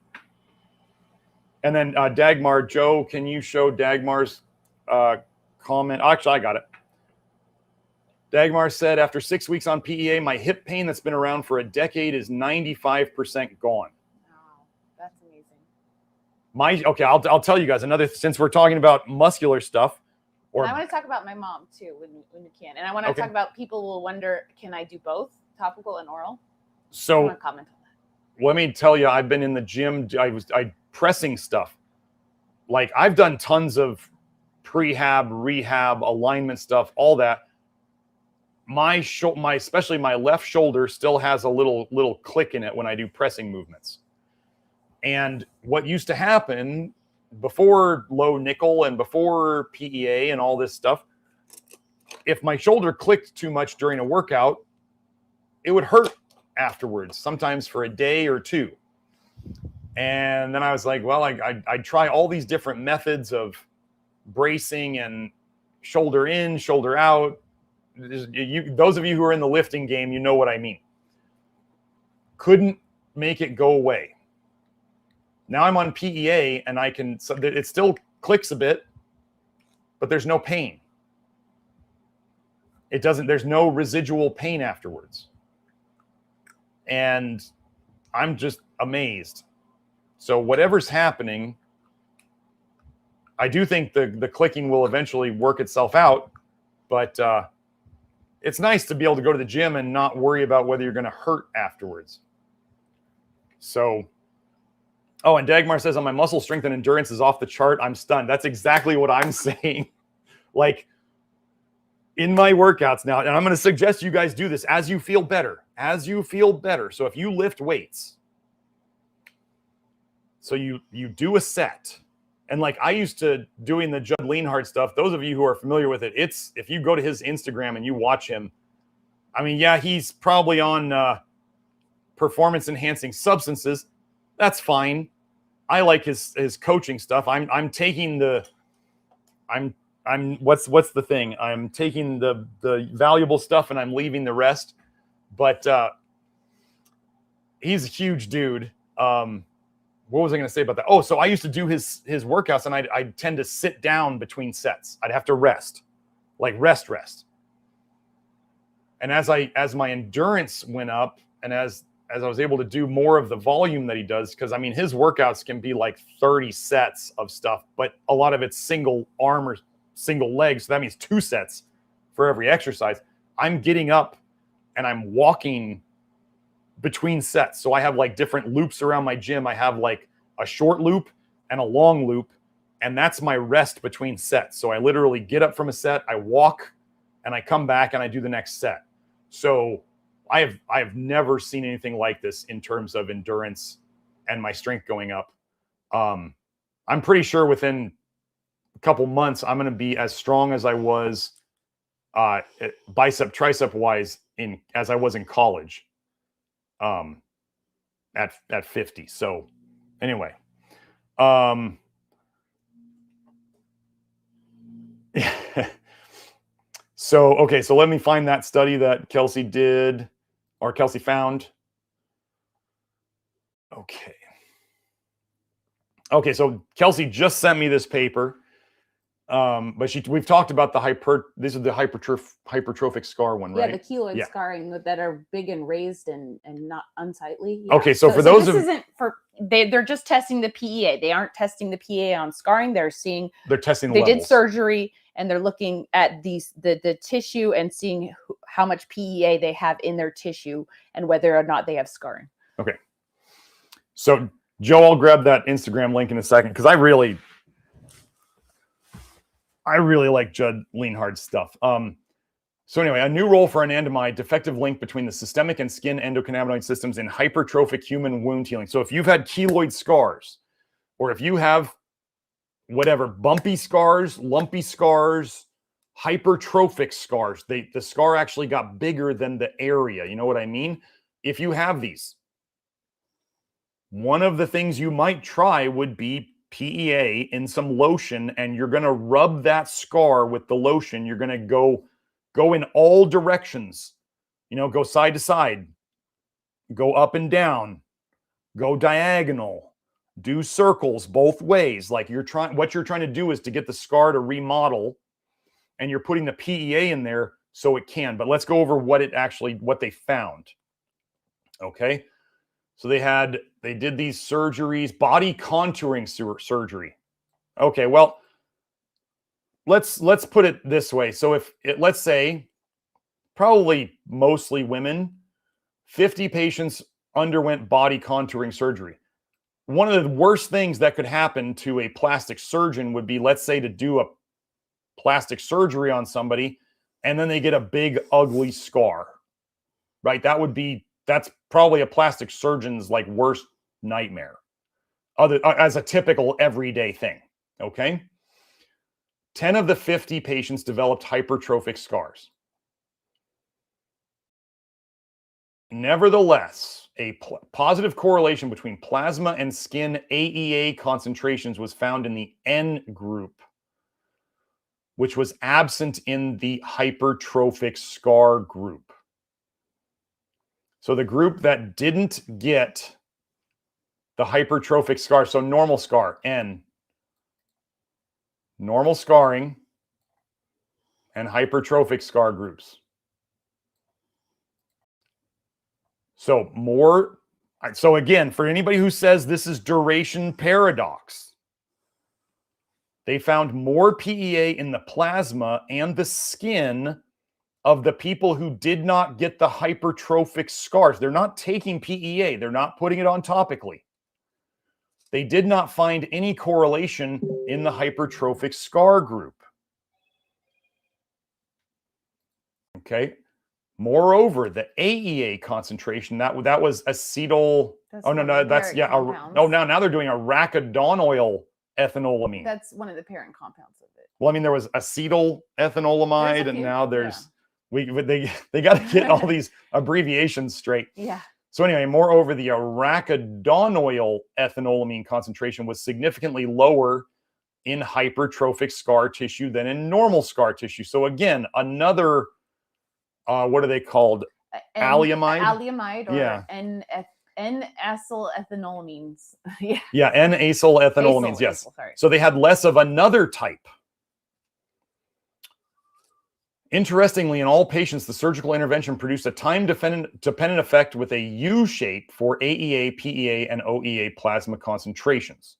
And then Dagmar, Joe, can you show Dagmar's comment? Actually, I got it. Dagmar said, after 6 weeks on PEA, my hip pain that's been around for a decade is 95% gone. Wow, that's amazing. Okay, I'll tell you guys another, since we're talking about muscular stuff. And I want to talk about my mom too when you can. And I want to talk about, people will wonder, can I do both topical and oral? So I want to comment on that. Let me tell you, I've been in the gym. I pressing stuff. Like I've done tons of prehab, rehab, alignment stuff, all that. Especially my left shoulder still has a little click in it when I do pressing movements. And what used to happen before low nickel and before PEA and all this stuff, if my shoulder clicked too much during a workout, it would hurt afterwards, sometimes for a day or two. And then I was like, well, I'd try all these different methods of bracing and shoulder in, shoulder out. Those of you who are in the lifting game, you know what I mean. Couldn't make it go away. Now I'm on PEA and it still clicks a bit, but there's no pain. There's no residual pain afterwards. And I'm just amazed. So whatever's happening, I do think the clicking will eventually work itself out, but it's nice to be able to go to the gym and not worry about whether you're going to hurt afterwards. So, oh, and Dagmar says, on my muscle strength and endurance is off the chart. I'm stunned. That's exactly what I'm saying. Like in my workouts now, and I'm going to suggest you guys do this as you feel better, So if you lift weights, so you do a set, and like I used to doing the Judd Leanhard stuff. Those of you who are familiar with it, if you go to his Instagram and you watch him, I mean, yeah, he's probably on performance enhancing substances. That's fine. I like his coaching stuff. I'm taking what's the thing? I'm taking the valuable stuff and I'm leaving the rest. But he's a huge dude. What was I going to say about that? Oh, so I used to do his workouts and I'd tend to sit down between sets. I'd have to rest, like rest. And as my endurance went up and as I was able to do more of the volume that he does, because I mean, his workouts can be like 30 sets of stuff, but a lot of it's single arm or single leg. So that means 2 sets for every exercise. I'm getting up and I'm walking between sets. So I have like different loops around my gym. I have like a short loop and a long loop, and that's my rest between sets. So I literally get up from a set, I walk, and I come back and I do the next set. So I have never seen anything like this in terms of endurance and my strength going up. I'm pretty sure within couple months, I'm going to be as strong as I was bicep tricep wise as I was in college at 50. So anyway, so okay, so let me find that study that Kelsey did, or Kelsey found. Okay, so Kelsey just sent me this paper. But we've talked about this is the hypertrophic scar one, right? Yeah, the keloid scarring that are big and raised and not unsightly. Yeah. Okay, so for those this isn't for they're just testing the PEA. They aren't testing the PEA on scarring. They're testing levels. Did surgery and they're looking at the tissue and seeing how much PEA they have in their tissue and whether or not they have scarring. Okay. So Joe, I'll grab that Instagram link in a second because I really like Judd Lienhardt's stuff. So anyway, a new role for anandamide, defective link between the systemic and skin endocannabinoid systems in hypertrophic human wound healing. So if you've had keloid scars, or if you have whatever, bumpy scars, lumpy scars, hypertrophic scars, the scar actually got bigger than the area. You know what I mean? If you have these, one of the things you might try would be PEA in some lotion, and you're going to rub that scar with the lotion. You're going to go in all directions, go side to side, go up and down, go diagonal, do circles both ways. Like what you're trying to do is to get the scar to remodel, and you're putting the PEA in there so it can. But let's go over what they found. Okay. So they did these surgeries, body contouring surgery. Okay, well, let's put it this way. So let's say probably mostly women, 50 patients underwent body contouring surgery. One of the worst things that could happen to a plastic surgeon would be, let's say, to do a plastic surgery on somebody and then they get a big ugly scar, right? That's probably a plastic surgeon's worst nightmare, as a typical everyday thing. Okay. 10 of the 50 patients developed hypertrophic scars. Nevertheless, a positive correlation between plasma and skin AEA concentrations was found in the N group, which was absent in the hypertrophic scar group. So the group that didn't get the hypertrophic scar, so normal scar, N, normal scarring, and hypertrophic scar groups. So again, for anybody who says this is duration paradox, they found more PEA in the plasma and the skin of the people who did not get the hypertrophic scars. They're not taking PEA. They're not putting it on topically. They did not find any correlation in the hypertrophic scar group. Okay. Moreover, the AEA concentration, that was acetyl. Now they're doing arachidonyl ethanolamine. That's one of the parent compounds of it. Well, I mean, there was acetyl ethanolamide, and now there's they got to get all these abbreviations straight. Yeah. So anyway, moreover, the arachidonyl ethanolamine concentration was significantly lower in hypertrophic scar tissue than in normal scar tissue. So again, another what are they called? Alliamide? Alliamide or N-acyl ethanolamines. Yeah, N-acyl ethanolamines, yes. So they had less of another type. Interestingly, in all patients, the surgical intervention produced a time-dependent effect with a U shape for AEA, PEA, and OEA plasma concentrations.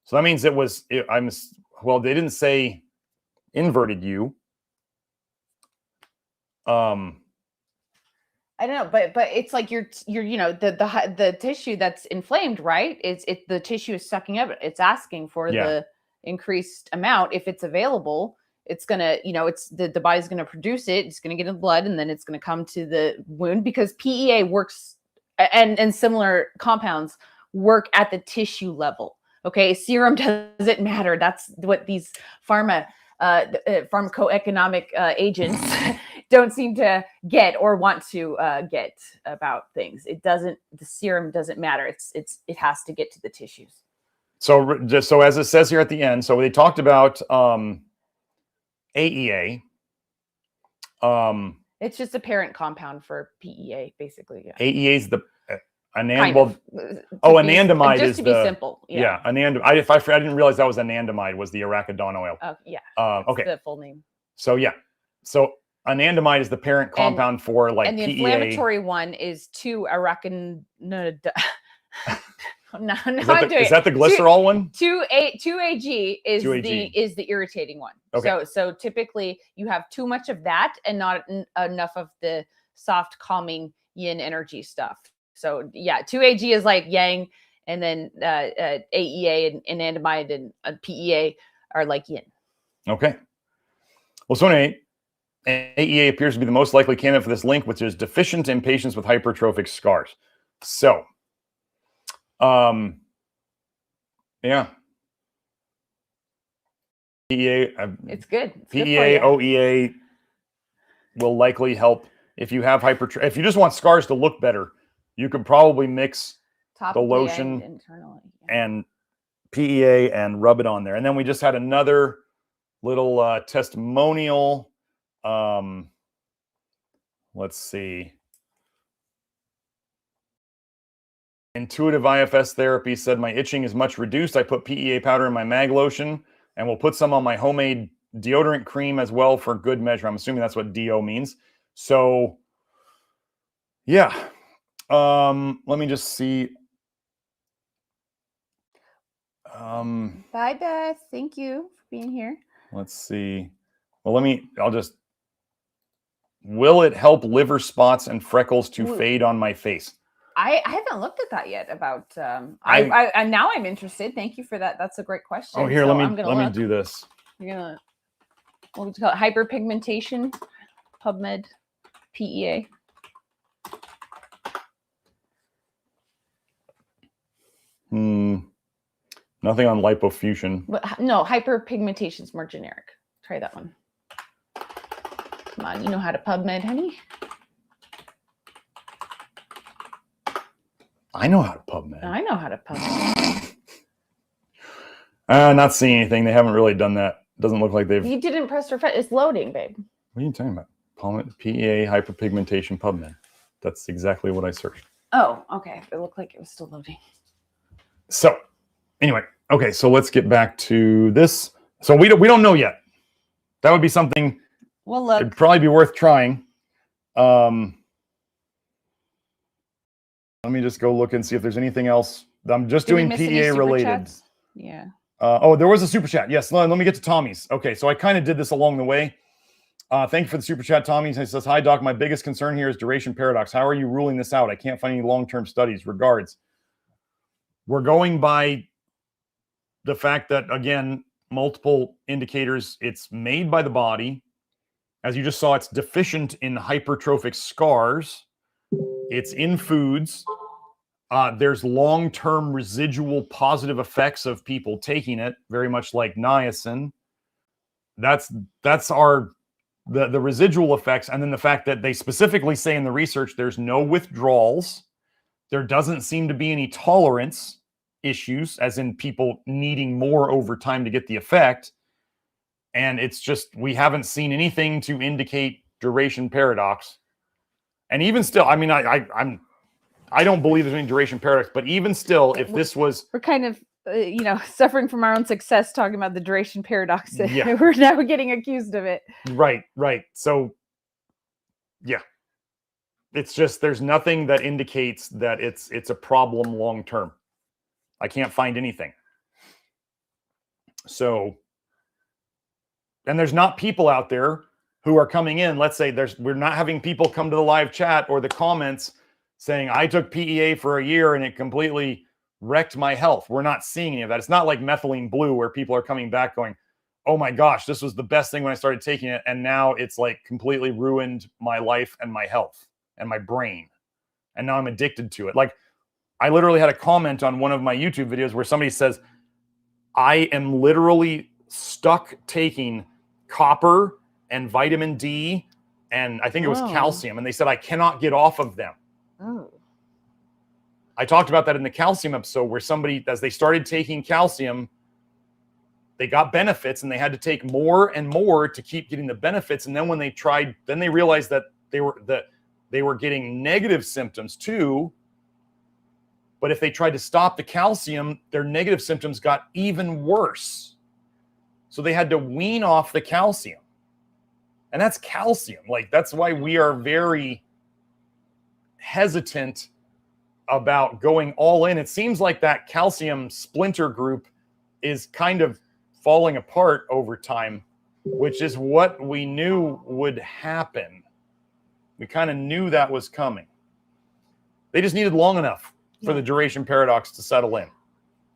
So that means they didn't say inverted U. I don't know, but it's like you're the tissue that's inflamed, right? The tissue is sucking up. It's asking for the increased amount. If it's available, it's gonna, it's the body's gonna produce it. It's gonna get in the blood, and then it's gonna come to the wound because PEA works, and similar compounds work at the tissue level. Okay, serum doesn't matter. That's what these pharmacoeconomic agents don't seem to get or want to get about things. It doesn't. The serum doesn't matter. It has to get to the tissues. So just so as it says here at the end, so they talked about AEA. It's just a parent compound for PEA, basically. Yeah. AEA is the Anandamide. Anandamide just is to be the simple. yeah. Anandamide. I didn't realize that was anandamide. Was the arachidon oil? Yeah. Okay. The full name. So yeah. So anandamide is the parent compound for like and the PEA. inflammatory one is 2-arachidonide. Is that the glycerol one? 2-AG is 2-AG. the irritating one. Okay. So typically you have too much of that and not enough of the soft calming yin energy stuff. So yeah, 2-AG is like yang, and then AEA and anandamide and PEA are like yin. Okay. Well, so anyway, AEA appears to be the most likely candidate for this link, which is deficient in patients with hypertrophic scars. So, yeah. PEA. It's good. It's PEA, OEA will likely help if you have hypertrophic. If you just want scars to look better, you could probably mix the lotion and PEA and rub it on there. And then we just had another little testimonial. Let's see. Intuitive IFS therapy said my itching is much reduced. I put PEA powder in my mag lotion and we'll put some on my homemade deodorant cream as well for good measure. I'm assuming that's what DO means. So yeah. Let me just see. Bye, Beth. Thank you for being here. Let's see. Well, will it help liver spots and freckles to fade on my face? I haven't looked at that yet about I now I'm interested. Thank you for that. That's a great question. Oh, here, so let me do this. You're gonna what would you call it? Hyperpigmentation, PubMed, PEA. Nothing on lipofusion. No, hyperpigmentation is more generic. Try that one. Come on, you know how to PubMed, honey. I know how to PubMed. I know how to PubMed. Not seeing anything. They haven't really done that. Doesn't look like they've. You didn't press refresh. It's loading, babe. What are you talking about? PEA hyperpigmentation PubMed. That's exactly what I searched. Oh, okay. It looked like it was still loading. So, anyway, okay. So let's get back to this. So we don't know yet. That would be something. Well, look. It'd probably be worth trying. Let me just go look and see if there's anything else. I'm just doing PEA related. Chats? Yeah. Oh, there was a super chat. Yes, let me get to Tommy's. Okay, so I kind of did this along the way. Thank you for the super chat, Tommy. He says, hi, Doc. My biggest concern here is duration paradox. How are you ruling this out? I can't find any long-term studies. Regards. We're going by the fact that, again, multiple indicators. It's made by the body. As you just saw, it's deficient in hypertrophic scars. It's in foods. There's long-term residual positive effects of people taking it, very much like niacin. That's the residual effects. And then the fact that they specifically say in the research there's no withdrawals. There doesn't seem to be any tolerance issues, as in people needing more over time to get the effect. And it's just, we haven't seen anything to indicate duration paradox. And even still, I mean, I don't believe there's any duration paradox, but even still, if this was... We're kind of, suffering from our own success talking about the duration paradox. Yeah. We're now getting accused of it. Right. So, yeah. It's just, there's nothing that indicates that it's a problem long-term. I can't find anything. So, and there's not people out there who are coming in. Let's say we're not having people come to the live chat or the comments saying, I took PEA for a year and it completely wrecked my health. We're not seeing any of that. It's not like methylene blue where people are coming back going, oh my gosh, this was the best thing when I started taking it. And now it's like completely ruined my life and my health and my brain. And now I'm addicted to it. Like, I literally had a comment on one of my YouTube videos where somebody says, I am literally stuck taking copper and vitamin D, and I think it was calcium, and they said I cannot get off of them. Oh. I talked about that in the calcium episode, where somebody, as they started taking calcium, they got benefits, and they had to take more and more to keep getting the benefits. And then when they tried, then they realized that they were getting negative symptoms too. But if they tried to stop the calcium, their negative symptoms got even worse. So they had to wean off the calcium. And that's calcium. Like, that's why we are very hesitant about going all in. It seems like that calcium splinter group is kind of falling apart over time, which is what we knew would happen. We kind of knew that was coming. They just needed long enough for the duration paradox to settle in.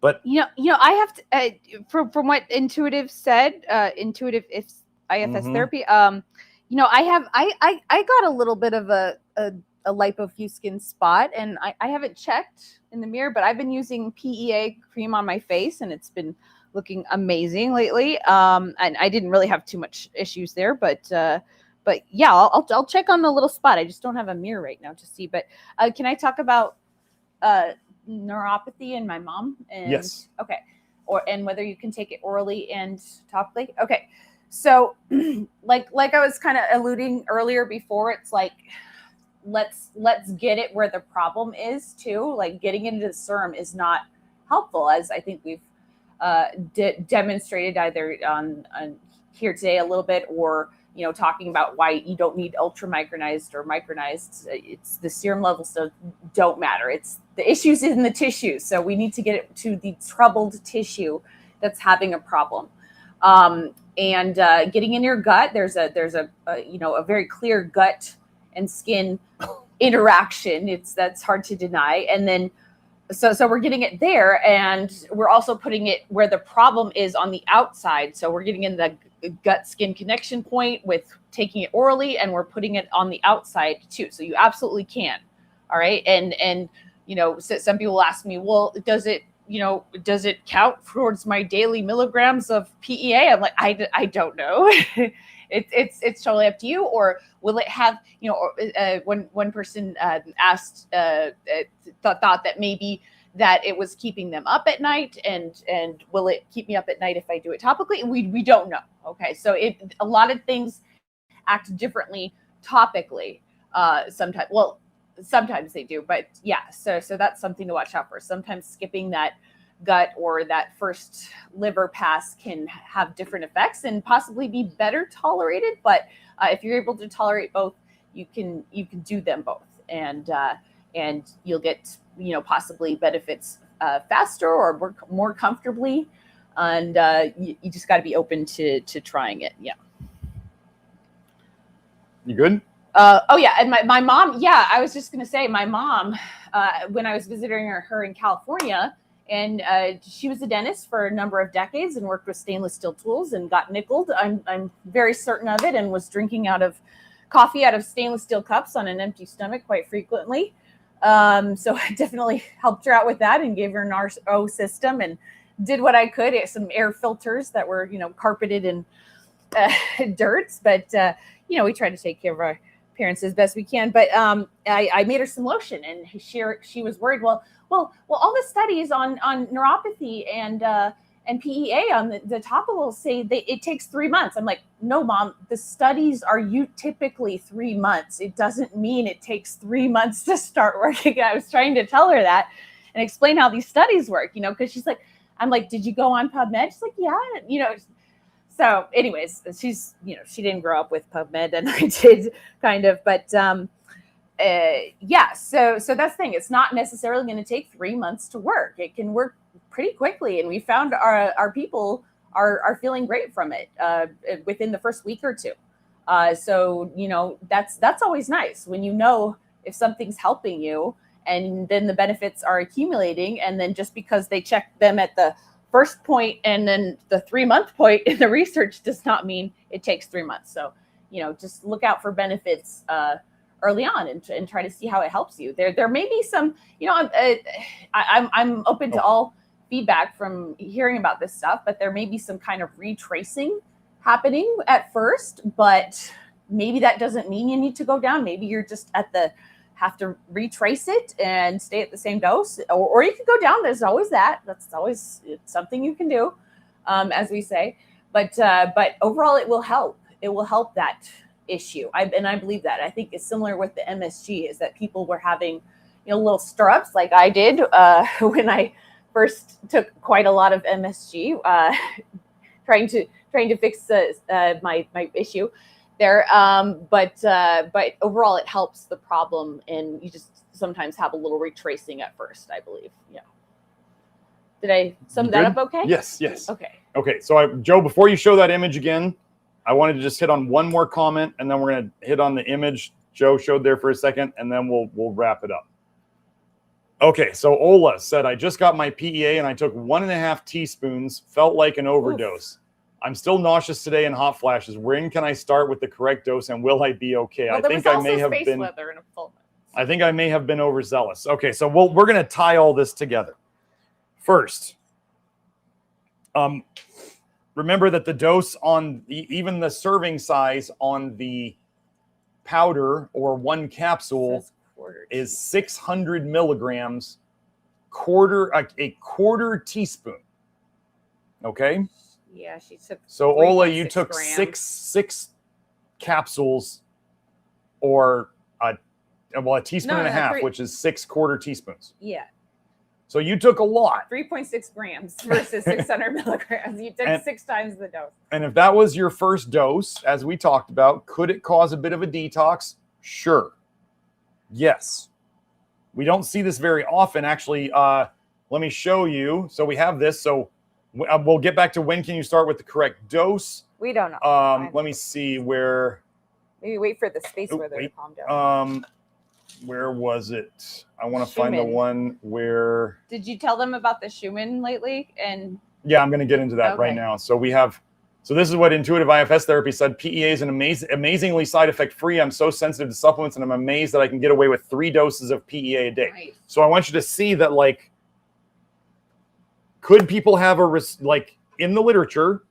But I have to from what Intuitive said, Intuitive IFS therapy. I got a little bit of a lipofuscin spot, and I haven't checked in the mirror, but I've been using PEA cream on my face, and it's been looking amazing lately. And I didn't really have too much issues there, but yeah, I'll check on the little spot. I just don't have a mirror right now to see. But can I talk about neuropathy in my mom? And, yes. Okay. And whether you can take it orally and topically. Okay. So like I was kind of alluding earlier before, it's like, let's get it where the problem is too. Like, getting into the serum is not helpful, as I think we've demonstrated either on here today a little bit, or talking about why you don't need ultramicronized or micronized. It's the serum levels don't matter. It's the issues in the tissue. So we need to get it to the troubled tissue that's having a problem. And getting in your gut, there's a very clear gut and skin interaction. That's hard to deny. And then so we're getting it there, and we're also putting it where the problem is on the outside. So we're getting in the gut skin connection point with taking it orally, and we're putting it on the outside too. So you absolutely can. All right. And so some people ask me, well, does it count towards my daily milligrams of PEA? I'm like, I don't know. It's totally up to you. Or will it have, one person asked, thought that maybe that it was keeping them up at night, and will it keep me up at night if I do it topically? We don't know. Okay. So a lot of things act differently topically. Sometimes they do, but yeah. So that's something to watch out for. Sometimes skipping that gut or that first liver pass can have different effects and possibly be better tolerated. But if you're able to tolerate both, you can do them both, and you'll get possibly benefits faster or more comfortably. And you just got to be open to trying it. Yeah. You good? Oh yeah, and my mom. Yeah, I was just gonna say, my mom, when I was visiting her in California, and she was a dentist for a number of decades and worked with stainless steel tools and got nickeled. I'm very certain of it, and was drinking coffee out of stainless steel cups on an empty stomach quite frequently. So I definitely helped her out with that and gave her an RO system and did what I could. Some air filters that were carpeted in dirts, but we tried to take care of our parents as best we can. But I made her some lotion, and she was worried. Well, all the studies on neuropathy and PEA on the topical say it takes 3 months. I'm like, no, Mom, the studies are typically 3 months. It doesn't mean it takes 3 months to start working. I was trying to tell her that and explain how these studies work, because she's like, I'm like, did you go on PubMed? She's like, yeah, So anyways, she's, she didn't grow up with PubMed, and I did kind of, but yeah. So that's the thing. It's not necessarily going to take 3 months to work. It can work pretty quickly. And we found our people are feeling great from it within the first week or two. So, that's always nice when if something's helping you, and then the benefits are accumulating. And then just because they check them at the first point and then the 3 month point in the research does not mean it takes 3 months. So, just look out for benefits early on and try to see how it helps you. There may be some, I'm open to all feedback from hearing about this stuff, but there may be some kind of retracing happening at first, but maybe that doesn't mean you need to go down. Maybe you're just have to retrace it and stay at the same dose, or you can go down. There's always that. That's always something you can do, as we say. But overall, it will help. It will help that issue. I believe that. I think it's similar with the MSG, is that people were having, little stirrups like I did when I first took quite a lot of MSG, trying to fix my issue there. But overall, it helps the problem, and you just sometimes have a little retracing at first, I believe. Yeah. Did I sum that up okay? Yes. Okay. So Joe, before you show that image again, I wanted to just hit on one more comment, and then we're going to hit on the image Joe showed there for a second, and then we'll wrap it up. Okay, so Ola said, I just got my PEA and I took 1.5 teaspoons, felt like an overdose. Oof. I'm still nauseous today and hot flashes. When can I start with the correct dose, and will I be okay? Well, I think I may have been. I think I may have been overzealous. Okay, so we're going to tie all this together. First, remember that the dose on even the serving size on the powder or one capsule is 600 milligrams, a quarter teaspoon. Okay. Yeah, she took. So Ola, you 3.6 took grams. six capsules, or a teaspoon and a half, which is 6 quarter teaspoons. Yeah. So you took a lot. 3.6 grams versus 600 milligrams. You took 6 times the dose. And if that was your first dose, as we talked about, could it cause a bit of a detox? Sure. Yes. We don't see this very often. Actually, let me show you. So we have this. So we'll get back to when can you start with the correct dose. We don't know. Let me see where. Maybe wait for the space where they're calm down. Where was it? I want to find the one where. Did you tell them about the Schumann lately? And yeah, I'm going to get into that right now. So we have. So this is what Intuitive IFS Therapy said. PEA is an amazingly side effect free. I'm so sensitive to supplements, and I'm amazed that I can get away with 3 doses of PEA a day. Right. So I want you to see that, like, could people have in the literature,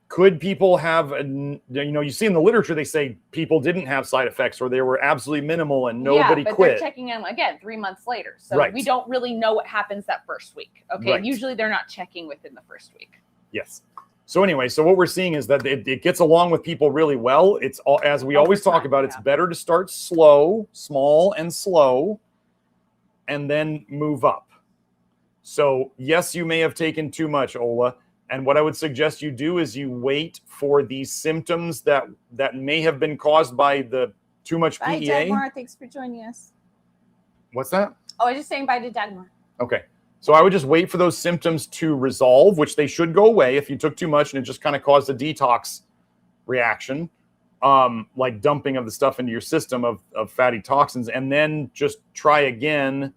could people have, you see in the literature, they say people didn't have side effects, or they were absolutely minimal and nobody quit. They're checking in again 3 months later. So we don't really know what happens that first week. Okay. Right. Usually they're not checking within the first week. Yes. So anyway, so what we're seeing is that it gets along with people really well. It's all, as we always talk about, it's better to start slow, small and slow, and then move up. So yes, you may have taken too much, Ola. And what I would suggest you do is you wait for these symptoms that may have been caused by the too much PEA. Bye, Dagmar. Thanks for joining us. What's that? Oh, I was just saying bye to Dagmar. Okay. So I would just wait for those symptoms to resolve, which they should go away if you took too much and it just kind of caused a detox reaction, like dumping of the stuff into your system of fatty toxins, and then just try again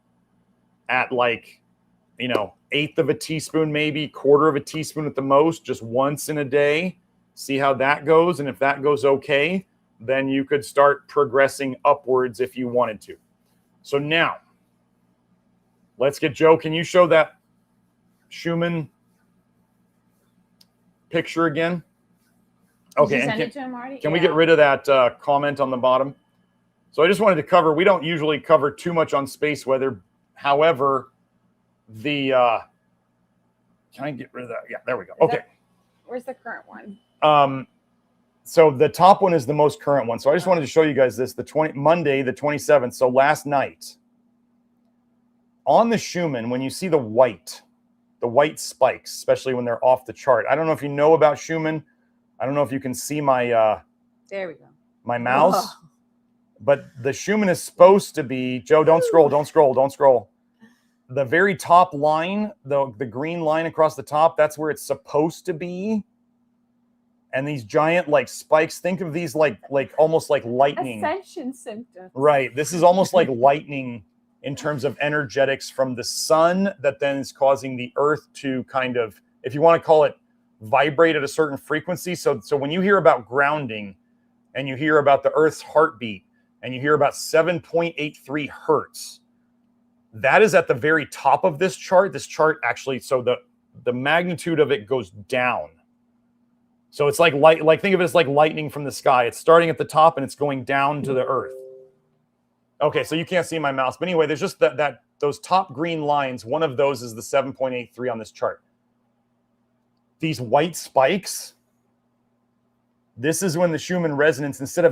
at 1/8 of a teaspoon, maybe 1/4 of a teaspoon at the most, just once in a day. See how that goes. And if that goes okay, then you could start progressing upwards if you wanted to. So now, let's get Joe. Can you show that Schumann picture again? Okay. Did you send it to him already? Can we get rid of that comment on the bottom? So I just wanted to cover, we don't usually cover too much on space weather. However, can I get rid of that? Yeah, there we go. Okay. Where's the current one? So the top one is the most current one. So I just wanted to show you guys this, Monday, the 27th. So last night on the Schumann, when you see the white spikes, especially when they're off the chart. I don't know if you know about Schumann. I don't know if you can see my, there we go. My mouse, but the Schumann is supposed to be, Joe, don't scroll. The very top line, the green line across the top, that's where it's supposed to be. And these giant spikes, think of these like almost like lightning. Ascension symptoms. Right. This is almost like lightning in terms of energetics from the sun that then is causing the earth to kind of, if you want to call it, vibrate at a certain frequency. So when you hear about grounding and you hear about the earth's heartbeat and you hear about 7.83 hertz, that is at the very top of this chart. This chart actually, so the magnitude of it goes down. So it's like light, like think of it as like lightning from the sky. It's starting at the top and it's going down to the earth. Okay, so you can't see my mouse. But anyway, there's just those top green lines. One of those is the 7.83 on this chart. These white spikes, this is when the Schumann resonance, instead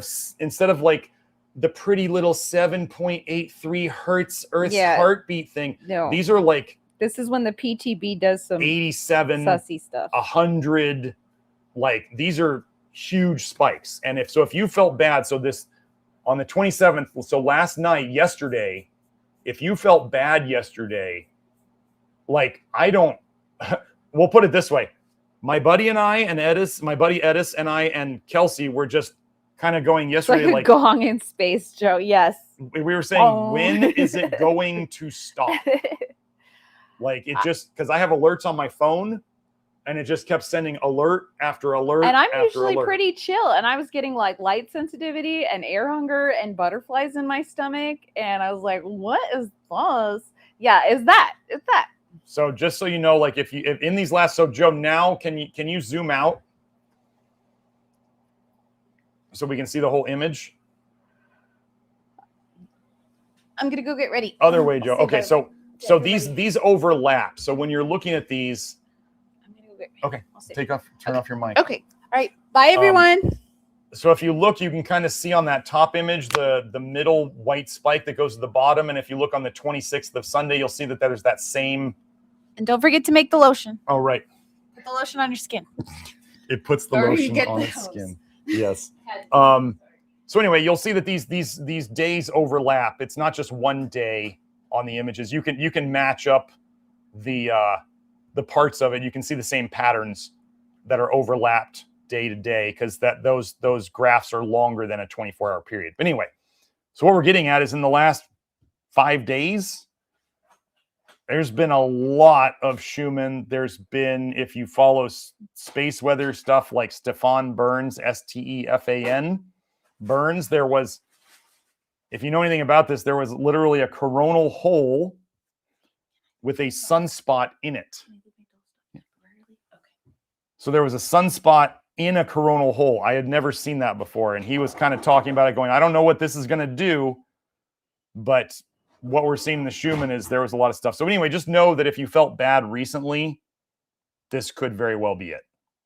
of like the pretty little 7.83 hertz Earth's heartbeat thing, these are like, this is when the PTB does some 87, sussy stuff. 100, like these are huge spikes. And if you felt bad, so this on the 27th, so last night, yesterday, if you felt bad yesterday, like we'll put it this way. My buddy and I and my buddy Edis and I and Kelsey were just kind of going yesterday. It's like a gong in space, Joe. Yes. We were saying, when is it going to stop? Like it just, because I have alerts on my phone and it just kept sending alert after alert. And I'm usually pretty chill. And I was getting like light sensitivity and air hunger and butterflies in my stomach. And I was like, what is this? Yeah, it's that. So just so you know, like if in these last, so Joe, now can you zoom out so we can see the whole image? I'm gonna go get ready. Other way, Joe. Okay, so these overlap. So when you're looking at these, I'm gonna go get ready. Okay, turn off your mic. Okay, all right. Bye, everyone. So if you look, you can kind of see on that top image the middle white spike that goes to the bottom, and if you look on the 26th of Sunday, you'll see that there's that same. And don't forget to make the lotion. Oh, right. Put the lotion on your skin. It puts the lotion on its skin. Yes. So anyway, you'll see that these days overlap. It's not just one day on the images. You can match up the parts of it. You can see the same patterns that are overlapped day to day because those graphs are longer than a 24-hour period. But anyway, so what we're getting at is in the last 5 days, there's been a lot of Schumann. There's been, if you follow space weather stuff like Stefan Burns, Stefan Burns, there was, if you know anything about this, there was literally a coronal hole with a sunspot in it. So there was a sunspot in a coronal hole. I had never seen that before. And he was kind of talking about it going, I don't know what this is going to do, but what we're seeing in the Schumann is there was a lot of stuff. So anyway, just know that if you felt bad recently, this could very well be it.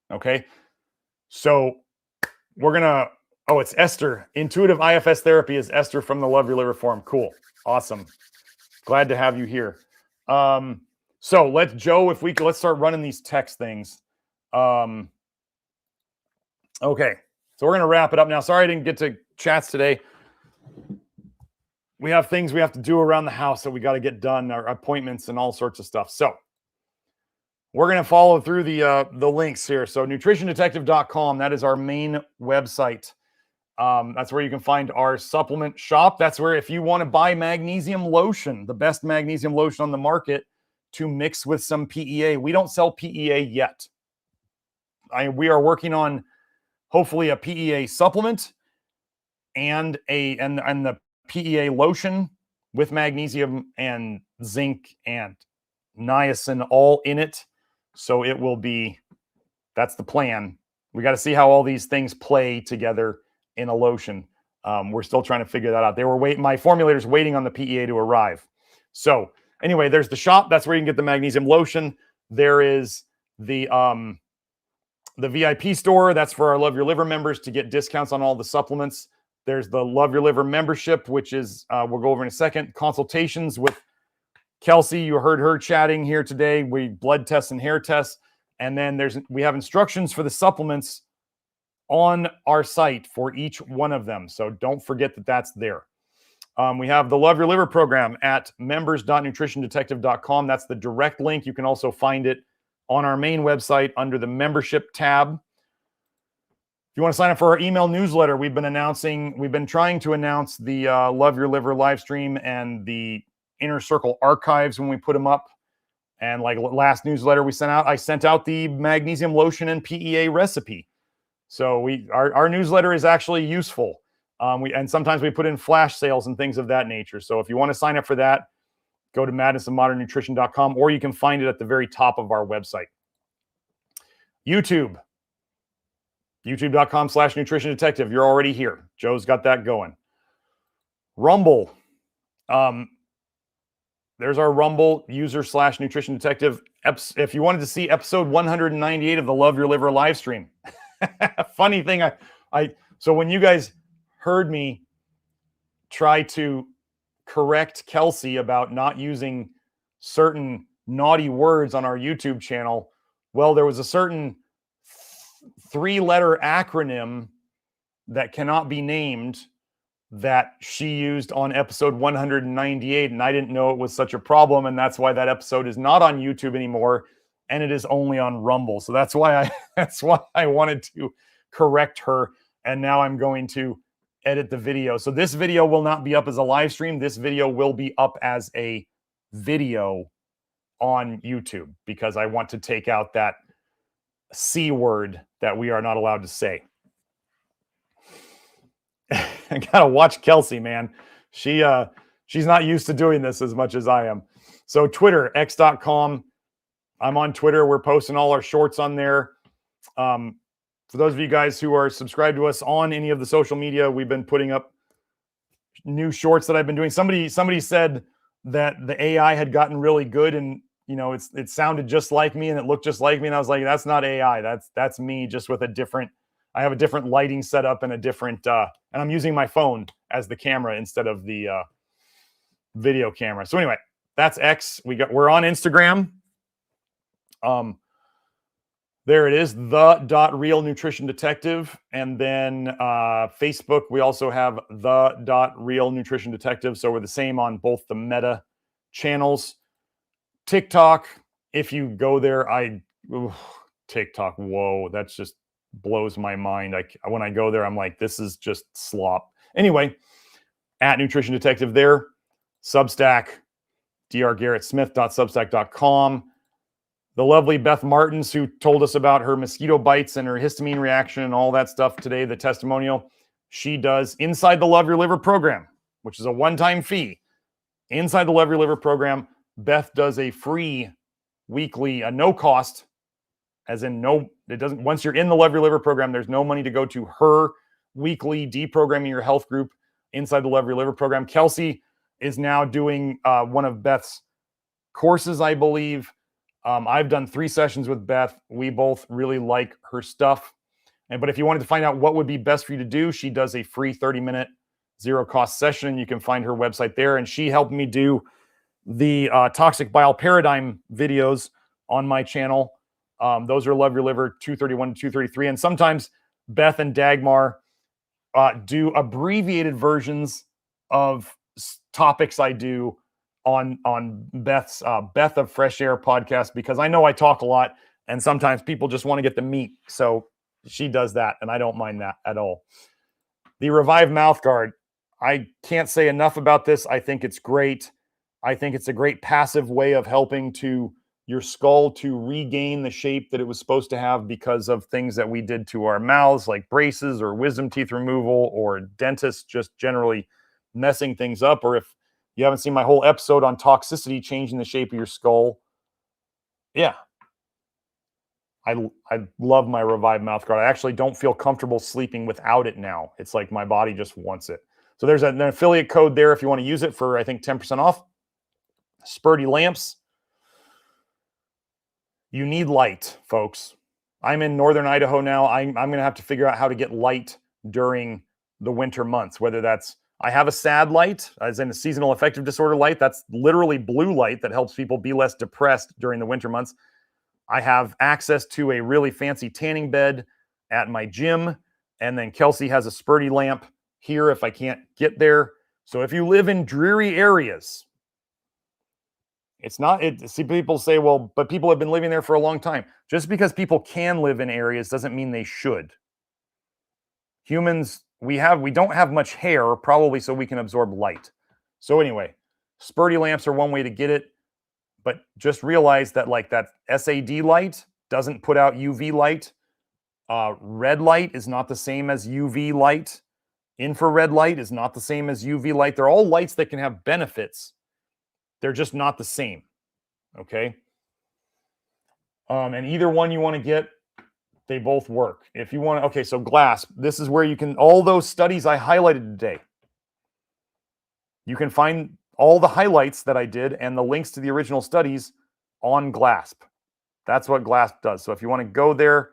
Okay. So we're going to, it's Esther. Intuitive IFS therapy is Esther from the Love Your Liver Forum. Cool. Awesome. Glad to have you here. So let's start running these text things. Okay. So we're going to wrap it up now. Sorry I didn't get to chats today. We have things we have to do around the house that we got to get done, our appointments and all sorts of stuff. So we're going to follow through the links here. So nutritiondetective.com, that is our main website. That's where you can find our supplement shop. That's where if you want to buy magnesium lotion, the best magnesium lotion on the market to mix with some PEA. We don't sell PEA yet. We are working on hopefully a PEA supplement and the PEA lotion with magnesium and zinc and niacin all in it. So it will be, that's the plan. We got to see how all these things play together in a lotion. We're still trying to figure that out. My formulator's waiting on the PEA to arrive. So anyway, there's the shop. That's where you can get the magnesium lotion. There is the VIP store. That's for our Love Your Liver members to get discounts on all the supplements. There's the Love Your Liver membership, which is, we'll go over in a second, consultations with Kelsey. You heard her chatting here today. We blood tests and hair tests. And then we have instructions for the supplements on our site for each one of them. So don't forget that that's there. We have the Love Your Liver program at members.nutritiondetective.com. That's the direct link. You can also find it on our main website under the membership tab. If you want to sign up for our email newsletter, we've been trying to announce the Love Your Liver live stream and the Inner Circle archives when we put them up. And like last newsletter we sent out, I sent out the magnesium lotion and PEA recipe. So our newsletter is actually useful. And sometimes we put in flash sales and things of that nature. So if you want to sign up for that, go to madnessofmodernnutrition.com, or you can find it at the very top of our website. YouTube, youtube.com/nutrition detective. You're already here. Joe's got that going. Rumble. There's our Rumble user/nutrition detective. If you wanted to see episode 198 of the Love Your Liver live stream. Funny thing, so when you guys heard me try to correct Kelsey about not using certain naughty words on our YouTube channel, well, there was a certain 3-letter acronym that cannot be named that she used on episode 198, and I didn't know it was such a problem, and that's why that episode is not on YouTube anymore, and it is only on Rumble. So that's why I wanted to correct her, and now I'm going to edit the video. So this video will not be up as a live stream. This video will be up as a video on YouTube, because I want to take out that C word that we are not allowed to say. I gotta watch Kelsey, man. She's not used to doing this as much as I am. So Twitter, x.com. I'm on Twitter. We're posting all our shorts on there. For those of you guys who are subscribed to us on any of the social media, we've been putting up new shorts that I've been doing. Somebody said that the AI had gotten really good, and it sounded just like me and it looked just like me. And I was like, that's not AI. That's me, just with I have a different lighting setup and a different, and I'm using my phone as the camera instead of the video camera. So anyway, that's X. We're on Instagram. There it is, the.real nutrition detective. And then Facebook, we also have the.real nutrition detective. So we're the same on both the Meta channels. TikTok, if you go there, TikTok, whoa, that's just blows my mind. When I go there, I'm like, this is just slop. Anyway, at Nutrition Detective there. Substack, drgarrettsmith.substack.com. The lovely Beth Martins, who told us about her mosquito bites and her histamine reaction and all that stuff today, the testimonial, she does inside the Love Your Liver program, which is a one-time fee. Inside the Love Your Liver program, Beth does a free weekly, no cost, as in once you're in the Love Your Liver program, there's no money to go to her weekly Deprogramming Your Health group inside the Love Your Liver program. Kelsey is now doing one of Beth's courses, I believe. I've done 3 sessions with Beth. We both really like her stuff. But if you wanted to find out what would be best for you to do, she does a free 30-minute zero-cost session. You can find her website there. And she helped me do the toxic bile paradigm videos on my channel. Those are Love Your Liver 231 to 233. And sometimes Beth and Dagmar do abbreviated versions of topics I do on Beth's Beth of Fresh Air podcast, because I know I talk a lot and sometimes people just want to get the meat. So she does that, and I don't mind that at all. The Revive Mouth Guard. I can't say enough about this. I think it's great. I think it's a great passive way of helping your skull to regain the shape that it was supposed to have because of things that we did to our mouths, like braces or wisdom teeth removal, or dentists just generally messing things up. Or if you haven't seen my whole episode on toxicity changing the shape of your skull, yeah, I love my Revive Mouth Guard. I actually don't feel comfortable sleeping without it now. It's like my body just wants it. So there's an affiliate code there if you want to use it for, I think, 10% off. Spurdy lamps. You need light, folks. I'm in northern Idaho now. I'm going to have to figure out how to get light during the winter months, whether that's, I have a SAD light, as in a seasonal affective disorder light. That's literally blue light that helps people be less depressed during the winter months. I have access to a really fancy tanning bed at my gym. And then Kelsey has a Spurdy lamp here if I can't get there. So if you live in dreary areas, see, people say, well, but people have been living there for a long time. Just because people can live in areas doesn't mean they should. Humans, we don't have much hair, probably so we can absorb light. So anyway, Spurdy lamps are one way to get it, but just realize that like that SAD light doesn't put out UV light. Red light is not the same as UV light. Infrared light is not the same as UV light. They're all lights that can have benefits. They're just not the same. Okay. And either one you want to get, they both work. If you want to, okay, so GLASP, this is where you can, all those studies I highlighted today, you can find all the highlights that I did and the links to the original studies on GLASP. That's what GLASP does. So if you want to go there,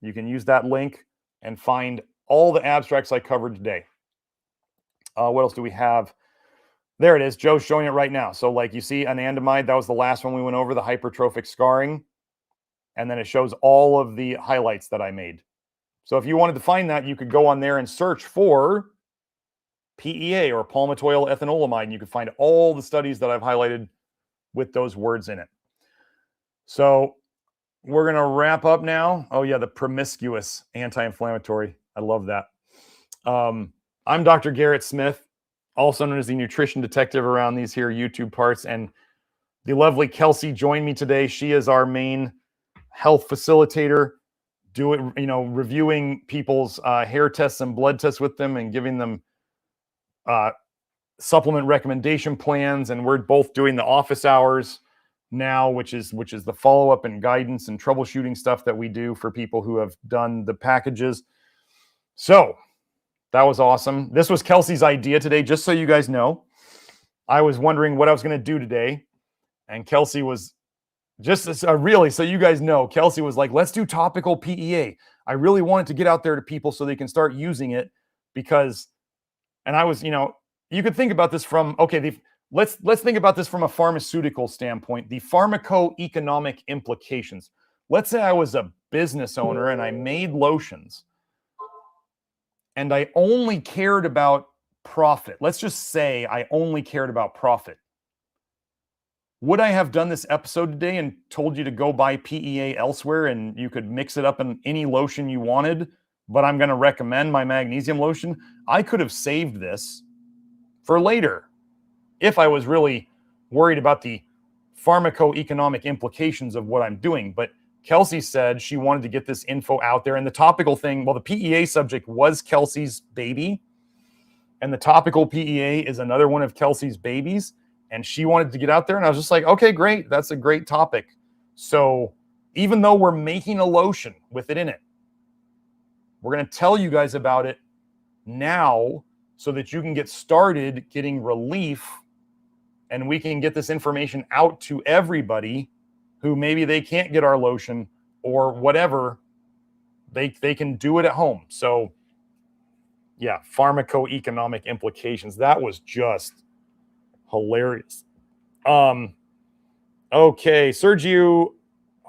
you can use that link and find all the abstracts I covered today. What else do we have? There it is. Joe's showing it right now. So like you see anandamide, that was the last one we went over, the hypertrophic scarring. And then it shows all of the highlights that I made. So if you wanted to find that, you could go on there and search for PEA or palmitoylethanolamide, and you can find all the studies that I've highlighted with those words in it. So we're going to wrap up now. Oh yeah, the promiscuous anti-inflammatory. I love that. I'm Dr. Garrett Smith, also known as the nutrition detective around these here YouTube parts. And the lovely Kelsey joined me today. She is our main health facilitator, reviewing people's hair tests and blood tests with them and giving them supplement recommendation plans. And we're both doing the office hours now, which is the follow-up and guidance and troubleshooting stuff that we do for people who have done the packages. So that was awesome. This was Kelsey's idea today, just so you guys know. I was wondering what I was going to do today, and Kelsey was just really, so you guys know, Kelsey was like, let's do topical PEA. I really wanted to get out there to people so they can start using it because, and I was, you could think about this from, okay, let's think about this from a pharmaceutical standpoint, the pharmacoeconomic implications. Let's say I was a business owner and I made lotions and I only cared about profit. Let's just say I only cared about profit. Would I have done this episode today and told you to go buy PEA elsewhere and you could mix it up in any lotion you wanted, but I'm going to recommend my magnesium lotion? I could have saved this for later if I was really worried about the pharmacoeconomic implications of what I'm doing. But Kelsey said she wanted to get this info out there. And the topical thing, well, the PEA subject was Kelsey's baby. And the topical PEA is another one of Kelsey's babies. And she wanted to get out there. And I was just like, okay, great. That's a great topic. So even though we're making a lotion with it in it, we're going to tell you guys about it now so that you can get started getting relief and we can get this information out to everybody who maybe they can't get our lotion or whatever. They can do it at home. So yeah, pharmacoeconomic implications. That was just hilarious. Okay, Sergio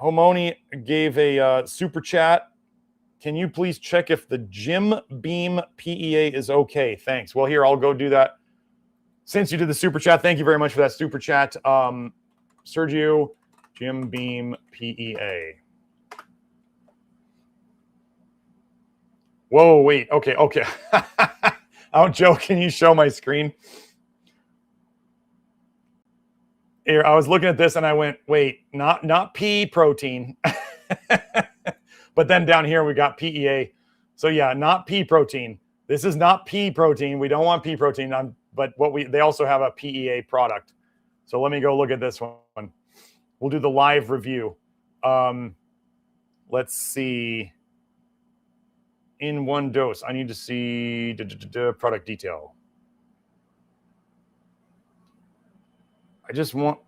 Homoni gave a super chat. Can you please check if the Jim Beam PEA is okay? Thanks. Well, here, I'll go do that. Since you did the super chat, thank you very much for that super chat. Sergio, Jim Beam PEA. Whoa, wait. Okay. Oh, Joe, can you show my screen? Here, I was looking at this and I went, wait, not pea protein. But then down here we got PEA. So yeah, not pea protein. This is not pea protein. We don't want pea protein. But they also have a PEA product. So let me go look at this one. We'll do the live review. Let's see. In one dose, I need to see product detail. I just want.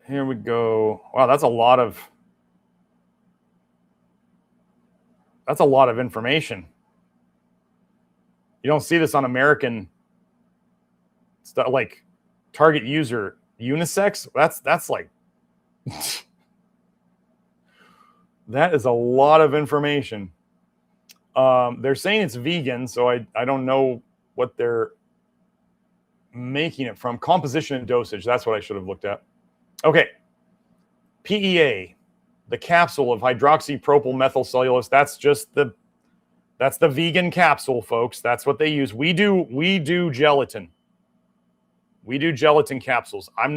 Here we go. Wow, that's a lot of information. You don't see this on American stuff like target user unisex. That's like that is a lot of information. They're saying it's vegan, so I don't know what they're making it from. Composition and dosage. That's what I should have looked at. Okay. PEA, the capsule of hydroxypropyl methylcellulose. That's the vegan capsule, folks. That's what they use. We do gelatin. We do gelatin capsules. I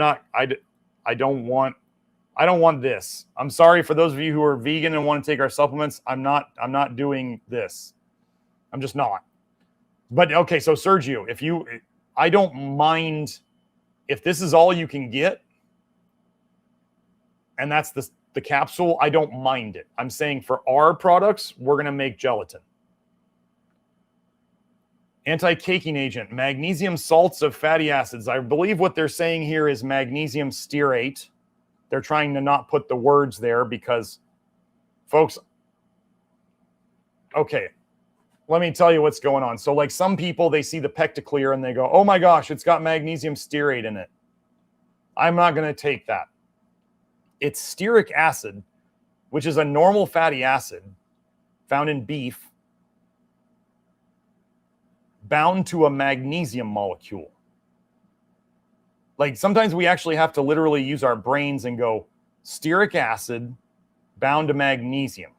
don't want this. I'm sorry for those of you who are vegan and want to take our supplements. I'm not doing this. I'm just not. But okay, so Sergio, I don't mind if this is all you can get, and that's the capsule, I don't mind it. I'm saying for our products, we're going to make gelatin. Anti-caking agent, magnesium salts of fatty acids. I believe what they're saying here is magnesium stearate. They're trying to not put the words there because, folks, okay, let me tell you what's going on. So like some people, they see the Pectaclear and they go, oh my gosh, it's got magnesium stearate in it. I'm not going to take that. It's stearic acid, which is a normal fatty acid found in beef, bound to a magnesium molecule. Like sometimes we actually have to literally use our brains and go, stearic acid bound to magnesium.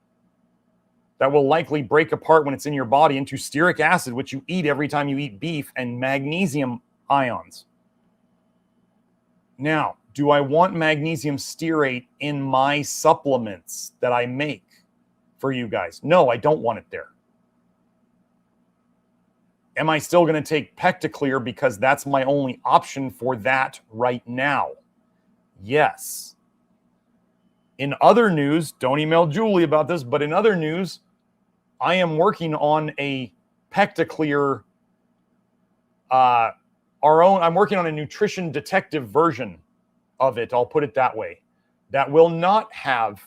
That will likely break apart when it's in your body into stearic acid, which you eat every time you eat beef, and magnesium ions. Now, do I want magnesium stearate in my supplements that I make for you guys? No, I don't want it there. Am I still going to take Pectaclear because that's my only option for that right now? Yes. In other news, don't email Julie about this, but in other news, I am working on a Pectaclear, I'm working on a nutrition detective version of it, I'll put it that way, that will not have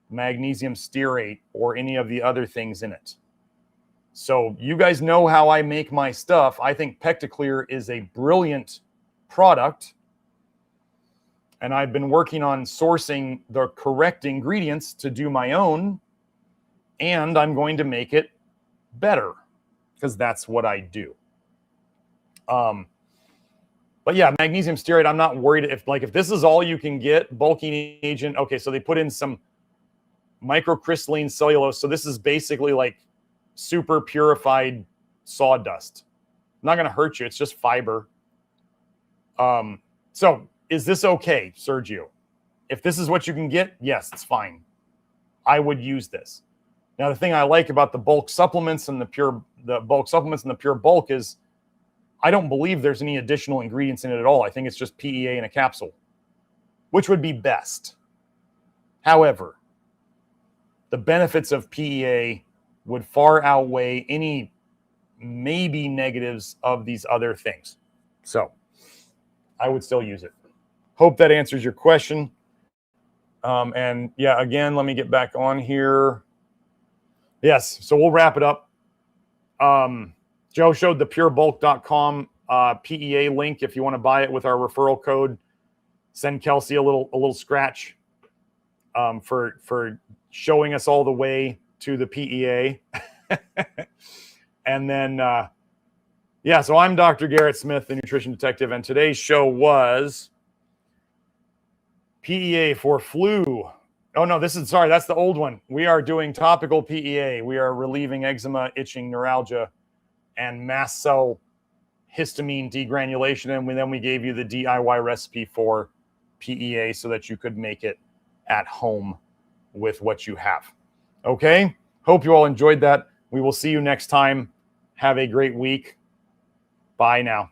magnesium stearate or any of the other things in it. So you guys know how I make my stuff. I think Pectaclear is a brilliant product. And I've been working on sourcing the correct ingredients to do my own. And I'm going to make it better because that's what I do. But yeah, magnesium stearate, I'm not worried if this is all you can get, bulking agent. Okay, so they put in some microcrystalline cellulose. So this is basically like super purified sawdust. Not going to hurt you. It's just fiber. So is this okay, Sergio? If this is what you can get, yes, it's fine. I would use this. Now, the thing I like about the bulk supplements and the pure bulk is I don't believe there's any additional ingredients in it at all. I think it's just PEA in a capsule, which would be best. However, the benefits of PEA would far outweigh any maybe negatives of these other things. So I would still use it. Hope that answers your question. And yeah, again, let me get back on here. Yes, so we'll wrap it up. Joe showed the purebulk.com PEA link if you want to buy it with our referral code. Send Kelsey a little scratch for showing us all the way to the PEA. And then, yeah, so I'm Dr. Garrett Smith, the nutrition detective, and today's show was PEA for flu. Oh, no, that's the old one. We are doing topical PEA. We are relieving eczema, itching, neuralgia, and mast cell histamine degranulation. And then we gave you the DIY recipe for PEA so that you could make it at home with what you have. Okay? Hope you all enjoyed that. We will see you next time. Have a great week. Bye now.